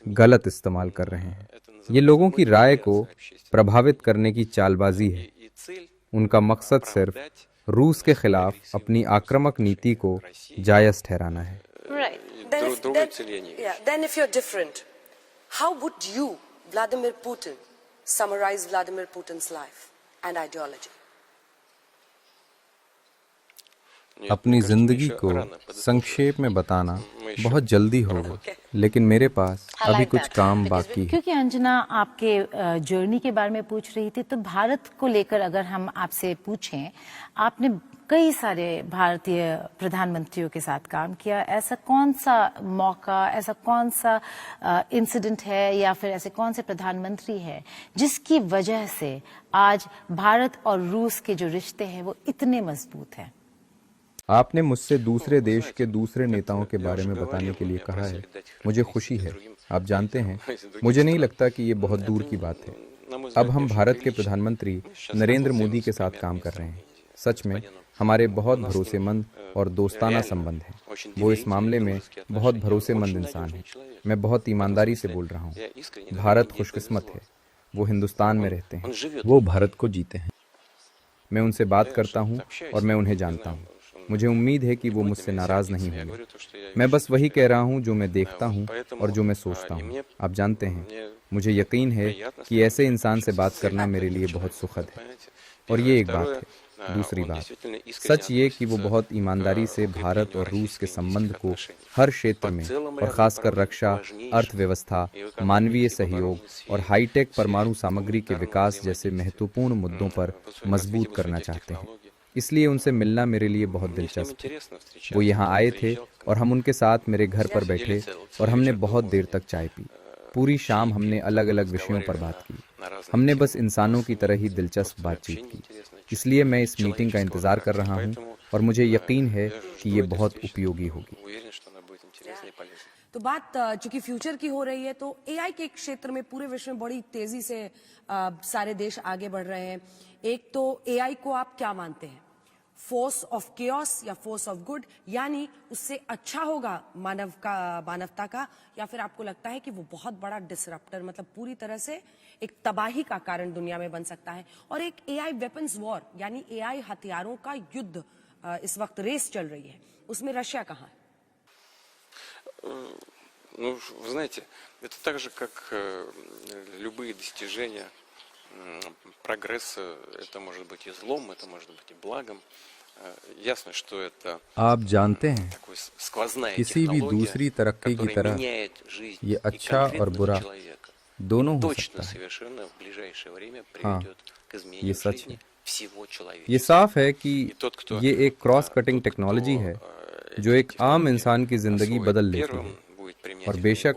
गलत इस्तेमाल कर रहे हैं। ये लोगों की राय को प्रभावित करने की चालबाजी है। उनका मकसद सिर्फ रूस के खिलाफ अपनी आक्रामक नीति को जायज ठहराना है। Then if you're different, how would you, Vladimir Putin, summarize Vladimir Putin's life and ideology? अपनी जिंदगी को संक्षेप में बताना बहुत जल्दी होगा, लेकिन मेरे पास अभी कुछ काम बाकी है। क्योंकि अंजना आपके जर्नी के बारे में पूछ रही थी, तो भारत को लेकर अगर हम आपसे पूछें, आपने कई सारे भारतीय प्रधानमंत्रियों के साथ काम किया। ऐसा कौन सा मौका, ऐसा कौन सा इंसिडेंट है या फिर ऐसे कौन से प्रधानमंत्री है जिसकी वजह से आज भारत और रूस के जो रिश्ते हैं वो इतने मजबूत हैं? आपने मुझसे दूसरे देश के दूसरे नेताओं के बारे में बताने के लिए कहा है। मुझे खुशी है। आप जानते हैं, मुझे नहीं लगता कि ये बहुत दूर की बात है। अब हम भारत के प्रधानमंत्री नरेंद्र मोदी के साथ काम कर रहे हैं। सच में हमारे बहुत भरोसेमंद और दोस्ताना संबंध हैं। वो इस मामले में बहुत भरोसेमंद इंसान है। मैं बहुत ईमानदारी से बोल रहा हूँ। भारत खुशकिस्मत है, वो हिंदुस्तान में रहते हैं, वो भारत को जीते हैं। मैं उनसे बात करता हूँ और मैं उन्हें जानता हूँ। मुझे उम्मीद है कि वो मुझसे नाराज नहीं होंगे। मैं बस वही कह रहा हूँ जो मैं देखता हूँ और जो मैं सोचता हूँ। आप जानते हैं, मुझे यकीन है कि ऐसे इंसान से बात करना मेरे लिए बहुत सुखद है। और ये एक बात है। दूसरी बात, सच ये कि वो बहुत ईमानदारी से भारत और रूस के संबंध को हर क्षेत्र में और खासकर रक्षा, अर्थव्यवस्था, मानवीय सहयोग और हाईटेक परमाणु सामग्री के विकास जैसे महत्वपूर्ण मुद्दों पर मजबूत करना चाहते हैं। इसलिए उनसे मिलना मेरे लिए बहुत दिलचस्प है। वो यहाँ आए थे और हम उनके साथ मेरे घर पर बैठे और हमने बहुत देर तक चाय पी। पूरी शाम हमने अलग अलग विषयों पर बात की। हमने बस इंसानों की तरह ही दिलचस्प बातचीत की। इसलिए मैं इस मीटिंग का इंतजार कर रहा हूँ और मुझे यकीन है कि ये बहुत उपयोगी होगी। तो बात चूंकि फ्यूचर की हो रही है, तो एआई के क्षेत्र में पूरे विश्व में बड़ी तेजी से सारे देश आगे बढ़ रहे हैं। एक तो एआई को आप क्या मानते हैं, फोर्स ऑफ केओस या फोर्स ऑफ गुड, यानी उससे अच्छा होगा मानवता का, या फिर आपको लगता है कि वो बहुत बड़ा डिसरप्टर, मतलब पूरी तरह से एक तबाही का कारण दुनिया में बन सकता है? और एक एआई वेपन्स वॉर, यानी एआई हथियारों का युद्ध इस वक्त रेस चल रही है, उसमें रशिया कहाँ है? Ну, вы знаете, это так же, как любые достижения прогресса. Это может быть и злом, это может быть и благом. Ясно, что это आप जानते हैं, такой сквозная किसी भी दूसरी तरक्की की तरह ये अच्छा और बुरा दोनों हो सकता है। совершенно в ближайшее время приведет к изменению ये सच жизни है। всего человечества. ये साफ है कि ये एक क्रॉस कटिंग टेक्नोलॉजी है जो एक आम इंसान की जिंदगी बदल लेती है, और बेशक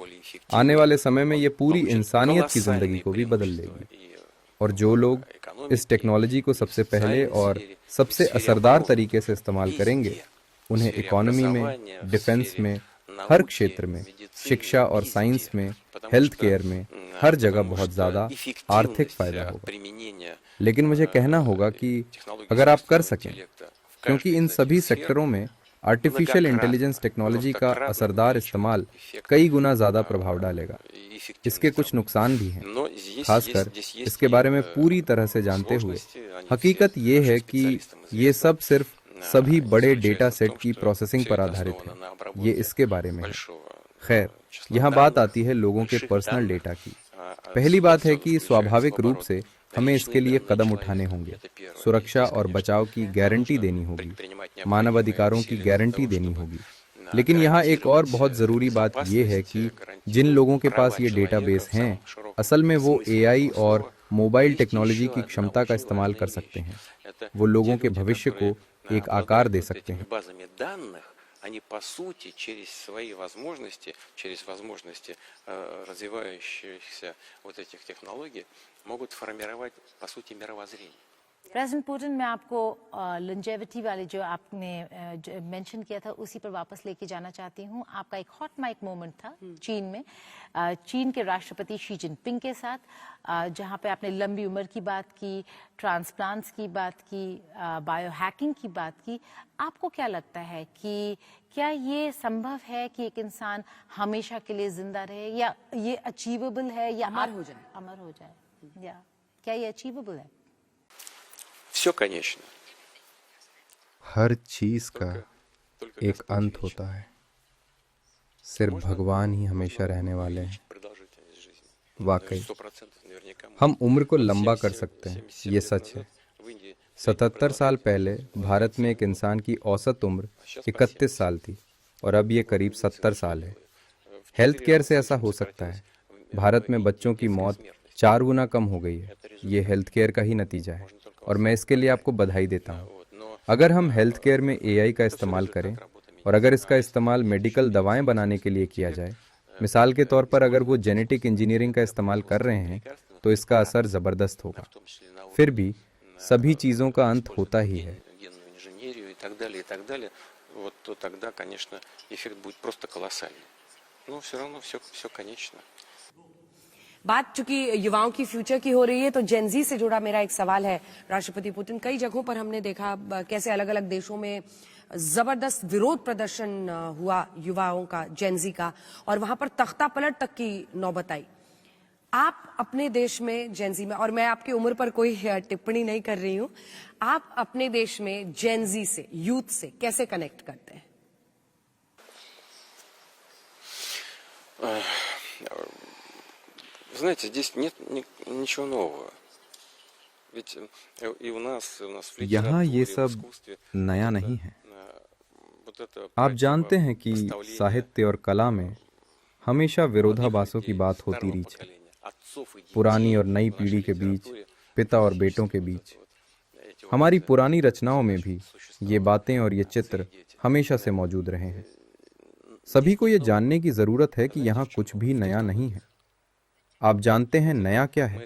आने वाले समय में ये पूरी इंसानियत की जिंदगी को भी बदल लेगी। और जो लोग इस टेक्नोलॉजी को सबसे पहले और सबसे असरदार तरीके से इस्तेमाल करेंगे, उन्हें इकोनॉमी में, डिफेंस में, हर क्षेत्र में, शिक्षा और साइंस में, हेल्थ केयर में, हर जगह बहुत ज़्यादा आर्थिक फायदा होगा। लेकिन मुझे कहना होगा कि अगर आप कर सकें, क्योंकि इन सभी सेक्टरों में आर्टिफिशियल इंटेलिजेंस टेक्नोलॉजी का असरदार इस्तेमाल कई गुना ज़्यादा प्रभाव डालेगा। इसके कुछ नुकसान भी हैं, खासकर इसके बारे में पूरी तरह से जानते हुए। हकीकत ये है कि ये सब सिर्फ सभी बड़े डेटा सेट की प्रोसेसिंग पर आधारित है। ये इसके बारे में है। खैर, यहाँ बात आती है लोगों के पर्सनल डेटा की। पहली बात है कि स्वाभाविक रूप से हमें इसके लिए कदम उठाने होंगे। सुरक्षा और बचाव की गारंटी देनी होगी, मानव अधिकारों की गारंटी देनी होगी। लेकिन यहाँ एक और बहुत ज़रूरी बात यह है कि जिन लोगों के पास ये डेटाबेस हैं, असल में वो एआई और मोबाइल टेक्नोलॉजी की क्षमता का इस्तेमाल कर सकते हैं। वो लोगों के भविष्य को एक आकार दे सकते हैं। Они, по сути, через свои возможности, через возможности развивающихся вот этих технологий, могут формировать, по сути, мировоззрение. प्रेसिडेंट पुतिन, मैं आपको लॉन्जेविटी वाले जो आपने मेंशन किया था उसी पर वापस लेके जाना चाहती हूँ। आपका एक हॉट माइक मोमेंट था चीन में, चीन के राष्ट्रपति शी जिनपिंग के साथ, जहाँ पे आपने लंबी उम्र की बात की, ट्रांसप्लांट्स की बात की, बायो हैकिंग की बात की। आपको क्या लगता है कि क्या ये संभव है कि एक इंसान हमेशा के लिए जिंदा रहे, या ये अचीवेबल है, या अमर हो जाए, या क्या ये अचीवेबल है? Все конечно. हर चीज का एक अंत होता है। सिर्फ भगवान ही हमेशा रहने वाले हैं। वाकई हम उम्र को लंबा कर सकते हैं, ये सच है। 77 साल पहले भारत में एक इंसान की औसत उम्र 31 साल थी और अब ये करीब 70 साल है। हेल्थ केयर से ऐसा हो सकता है। भारत में बच्चों की मौत 4 गुना कम हो गई है। ये हेल्थ केयर का ही नतीजा है और मैं इसके लिए आपको बधाई देता हूँ। अगर हम हेल्थ केयर में एआई का इस्तेमाल करें और अगर इसका इस्तेमाल मेडिकल दवाएं बनाने के लिए किया जाए, मिसाल के तौर पर अगर वो जेनेटिक इंजीनियरिंग का इस्तेमाल कर रहे हैं, तो इसका असर ज़बरदस्त होगा। फिर भी सभी चीज़ों का अंत होता ही है। बात चूंकि युवाओं की फ्यूचर की हो रही है, तो जेनजी से जुड़ा मेरा एक सवाल है राष्ट्रपति पुतिन। कई जगहों पर हमने देखा कैसे अलग अलग देशों में जबरदस्त विरोध प्रदर्शन हुआ युवाओं का, जेनजी का, और वहां पर तख्ता पलट तक की नौबत आई। आप अपने देश में जेनजी में, और मैं आपकी उम्र पर कोई टिप्पणी नहीं कर रही हूं, आप अपने देश में जेनजी से, यूथ से कैसे कनेक्ट करते हैं? Знаете, здесь нет ничего нового. Ведь и у нас в यहाँ ये литературе, в सब искусстве नया नहीं है। вот это आप जानते हैं कि साहित्य और कला में हमेशा विरोधाभासों की बात होती रही है। पुरानी और नई पीढ़ी के बीच, पिता और बेटों के बीच। हमारी पुरानी रचनाओं में भी ये बातें और ये चित्र हमेशा से मौजूद रहे हैं। सभी को ये जानने की जरूरत है कि यहाँ कुछ भी नया नहीं है। आप जानते हैं नया क्या है?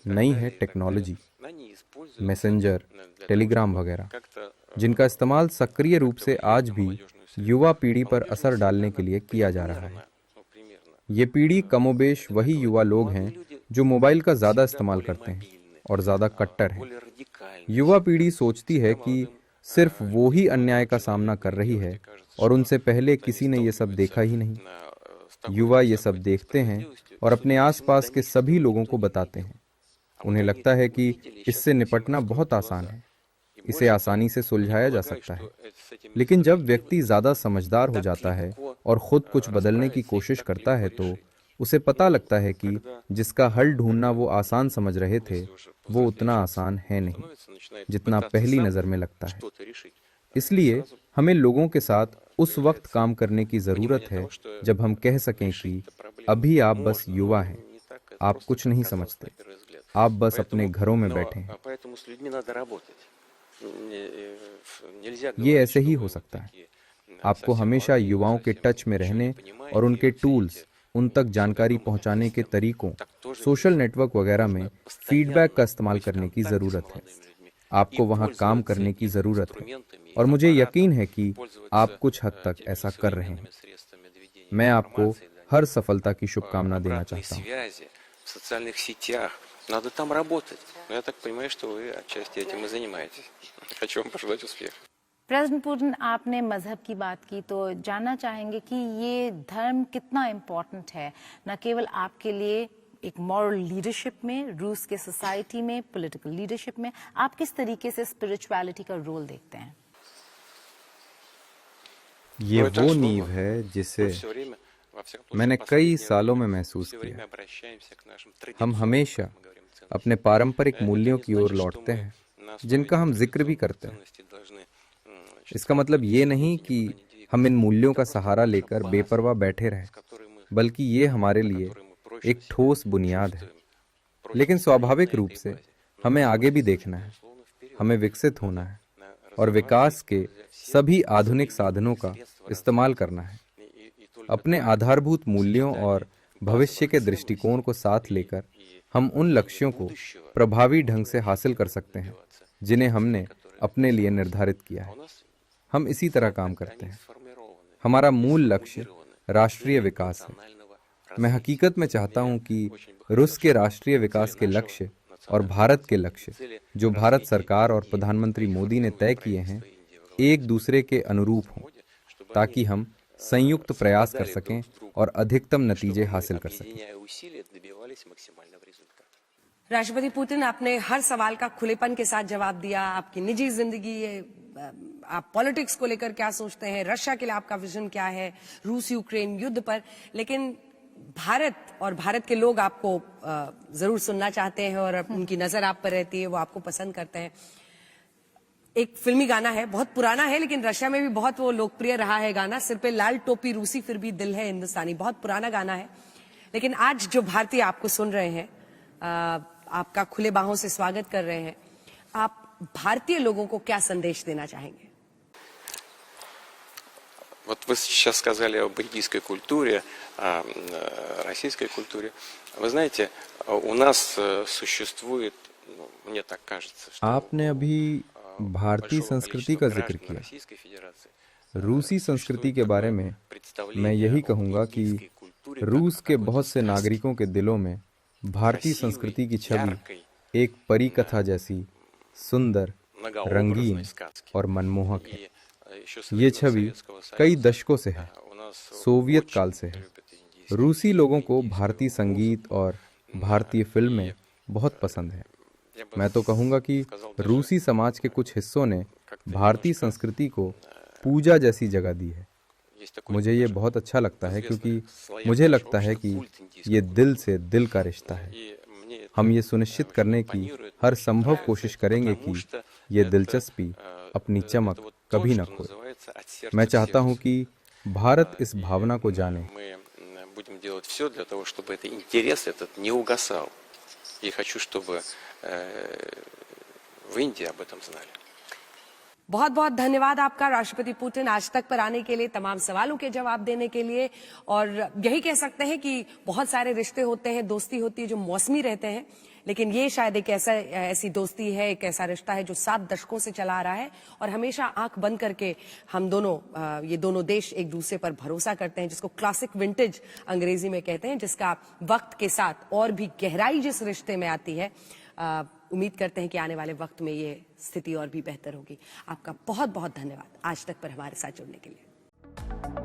नई है टेक्नोलॉजी, मैसेंजर, टेलीग्राम वगैरह, जिनका इस्तेमाल सक्रिय रूप से आज भी युवा पीढ़ी पर असर डालने के लिए किया जा रहा है। ये पीढ़ी कमोबेश वही युवा लोग हैं जो मोबाइल का ज्यादा इस्तेमाल करते हैं और ज्यादा कट्टर हैं। युवा पीढ़ी सोचती है कि सिर्फ वो ही अन्याय का सामना कर रही है और उनसे पहले किसी ने ये सब देखा ही नहीं। युवा ये सब देखते हैं और अपने आसपास के सभी लोगों को बताते हैं। उन्हें लगता है कि इससे निपटना बहुत आसान है, इसे आसानी से सुलझाया जा सकता है। लेकिन जब व्यक्ति ज्यादा समझदार हो जाता है और खुद कुछ बदलने की कोशिश करता है, तो उसे पता लगता है कि जिसका हल ढूंढना वो आसान समझ रहे थे, वो उतना आसान है नहीं जितना पहली नजर में लगता है। इसलिए हमें लोगों के साथ उस वक्त काम करने की जरूरत है जब हम कह सकें कि अभी आप बस युवा हैं, आप कुछ नहीं समझते, आप बस अपने घरों में बैठे हैं। ये ऐसे ही हो सकता है। आपको हमेशा युवाओं के टच में रहने और उनके टूल्स, उन तक जानकारी पहुंचाने के तरीकों, सोशल नेटवर्क वगैरह में फीडबैक का इस्तेमाल करने की जरूरत है। आपको वहां काम करने की जरूरत है और मुझे यकीन है कि आप कुछ हद तक ऐसा कर रहे हैं। मैं आपको हर सफलता की शुभकामना देना चाहता हूँ। Надо там работать. Я так понимаю, что вы отчасти этим и занимаетесь. Хочу вам пожелать успеха. प्रेसिडेंट पुतिन, आपने मजहब की बात की, तो जानना चाहेंगे कि ये धर्म कितना इम्पोर्टेंट है, न केवल आपके लिए एक मॉरल लीडरशिप में, रूस के सोसाइटी में, पॉलिटिकल लीडरशिप में, आप किस तरीके से स्पिरिचुअलिटी का रोल देखते हैं? ये वो नींव है जिसे मैंने कई सालों में महसूस किया। हम हमेशा अपने पारंपरिक मूल्यों की ओर लौटते हैं, जिनका हम जिक्र भी करते हैं। इसका मतलब ये नहीं कि हम इन मूल्यों का सहारा लेकर बेपरवाह बैठे रहें, बल्कि ये हमारे लिए एक ठोस बुनियाद है। लेकिन स्वाभाविक रूप से हमें आगे भी देखना है, हमें विकसित होना है और विकास के सभी आधुनिक साधनों का इस्तेमाल करना है। अपने आधारभूत मूल्यों और भविष्य के दृष्टिकोण को साथ लेकर हम उन लक्ष्यों को प्रभावी ढंग से हासिल कर सकते हैं जिन्हें हमने अपने लिए निर्धारित किया है। हम इसी तरह काम करते हैं। हमारा मूल लक्ष्य राष्ट्रीय विकास है। मैं हकीकत में चाहता हूं कि रूस के राष्ट्रीय विकास के लक्ष्य और भारत के लक्ष्य, जो भारत सरकार और प्रधानमंत्री मोदी ने तय किए हैं, एक दूसरे के अनुरूप हों, ताकि हम संयुक्त प्रयास कर सकें और अधिकतम नतीजे हासिल कर सकें। राष्ट्रपति पुतिन, आपने हर सवाल का खुलेपन के साथ जवाब दिया। आपकी निजी जिंदगी, आप पॉलिटिक्स को लेकर क्या सोचते हैं, रशिया के लिए आपका विजन क्या है, रूस यूक्रेन युद्ध पर, लेकिन भारत और भारत के लोग आपको जरूर सुनना चाहते हैं और उनकी नजर आप पर रहती है, वो आपको पसंद करते हैं। एक फिल्मी गाना है, बहुत पुराना है, लेकिन रशिया में भी बहुत वो लोकप्रिय रहा है गाना, सिर पे लाल टोपी रूसी फिर भी दिल है हिंदुस्तानी। बहुत पुराना गाना है, लेकिन आज जो भारतीय आपको सुन रहे हैं, आपका खुले बाहों से स्वागत कर रहे हैं, आप भारतीय लोगों को क्या संदेश देना चाहेंगे? Вот вы сейчас сказали об индийской культуре, о российской культуре. Вы знаете, у нас существует, мне так кажется, что आपने अभी भारतीय संस्कृति का जिक्र किया। रूसी संस्कृति के बारे में मैं यही कहूँगा कि रूस के बहुत से नागरिकों के दिलों में भारतीय संस्कृति की छवि एक परी कथा जैसी सुंदर, रंगीन और मनमोहक है। ये छवि कई दशकों से है, सोवियत काल से है। रूसी लोगों को भारतीय संगीत और भारतीय फिल्में बहुत पसंद है। मैं तो कहूँगा कि रूसी समाज के कुछ हिस्सों ने भारतीय संस्कृति को पूजा जैसी जगह दी है। मुझे ये बहुत अच्छा लगता है, क्योंकि मुझे लगता है कि ये दिल से दिल का रिश्ता है। हम ये सुनिश्चित करने की हर संभव कोशिश करेंगे कि ये दिलचस्पी अपनी चमक कभी न खोए। मैं चाहता हूँ कि भारत इस भावना को जाने। будем делать все для того, чтобы этот интерес этот не угасал. И хочу, чтобы в Индии об этом знали. बहुत बहुत धन्यवाद आपका राष्ट्रपति पुतिन, आज तक पर आने के लिए, तमाम सवालों के जवाब देने के लिए। और यही कह सकते हैं कि बहुत सारे रिश्ते होते हैं, दोस्ती होती है जो मौसमी रहते हैं, लेकिन ये शायद एक ऐसी दोस्ती है, एक ऐसा रिश्ता है जो 7 दशकों से चला आ रहा है और हमेशा आंख बंद करके हम दोनों, ये दोनों देश एक दूसरे पर भरोसा करते हैं, जिसको क्लासिक विंटेज अंग्रेजी में कहते हैं, जिसका वक्त के साथ और भी गहराई जिस रिश्ते में आती है। उम्मीद करते हैं कि आने वाले वक्त में ये स्थिति और भी बेहतर होगी। आपका बहुत बहुत धन्यवाद आज तक पर हमारे साथ जुड़ने के लिए।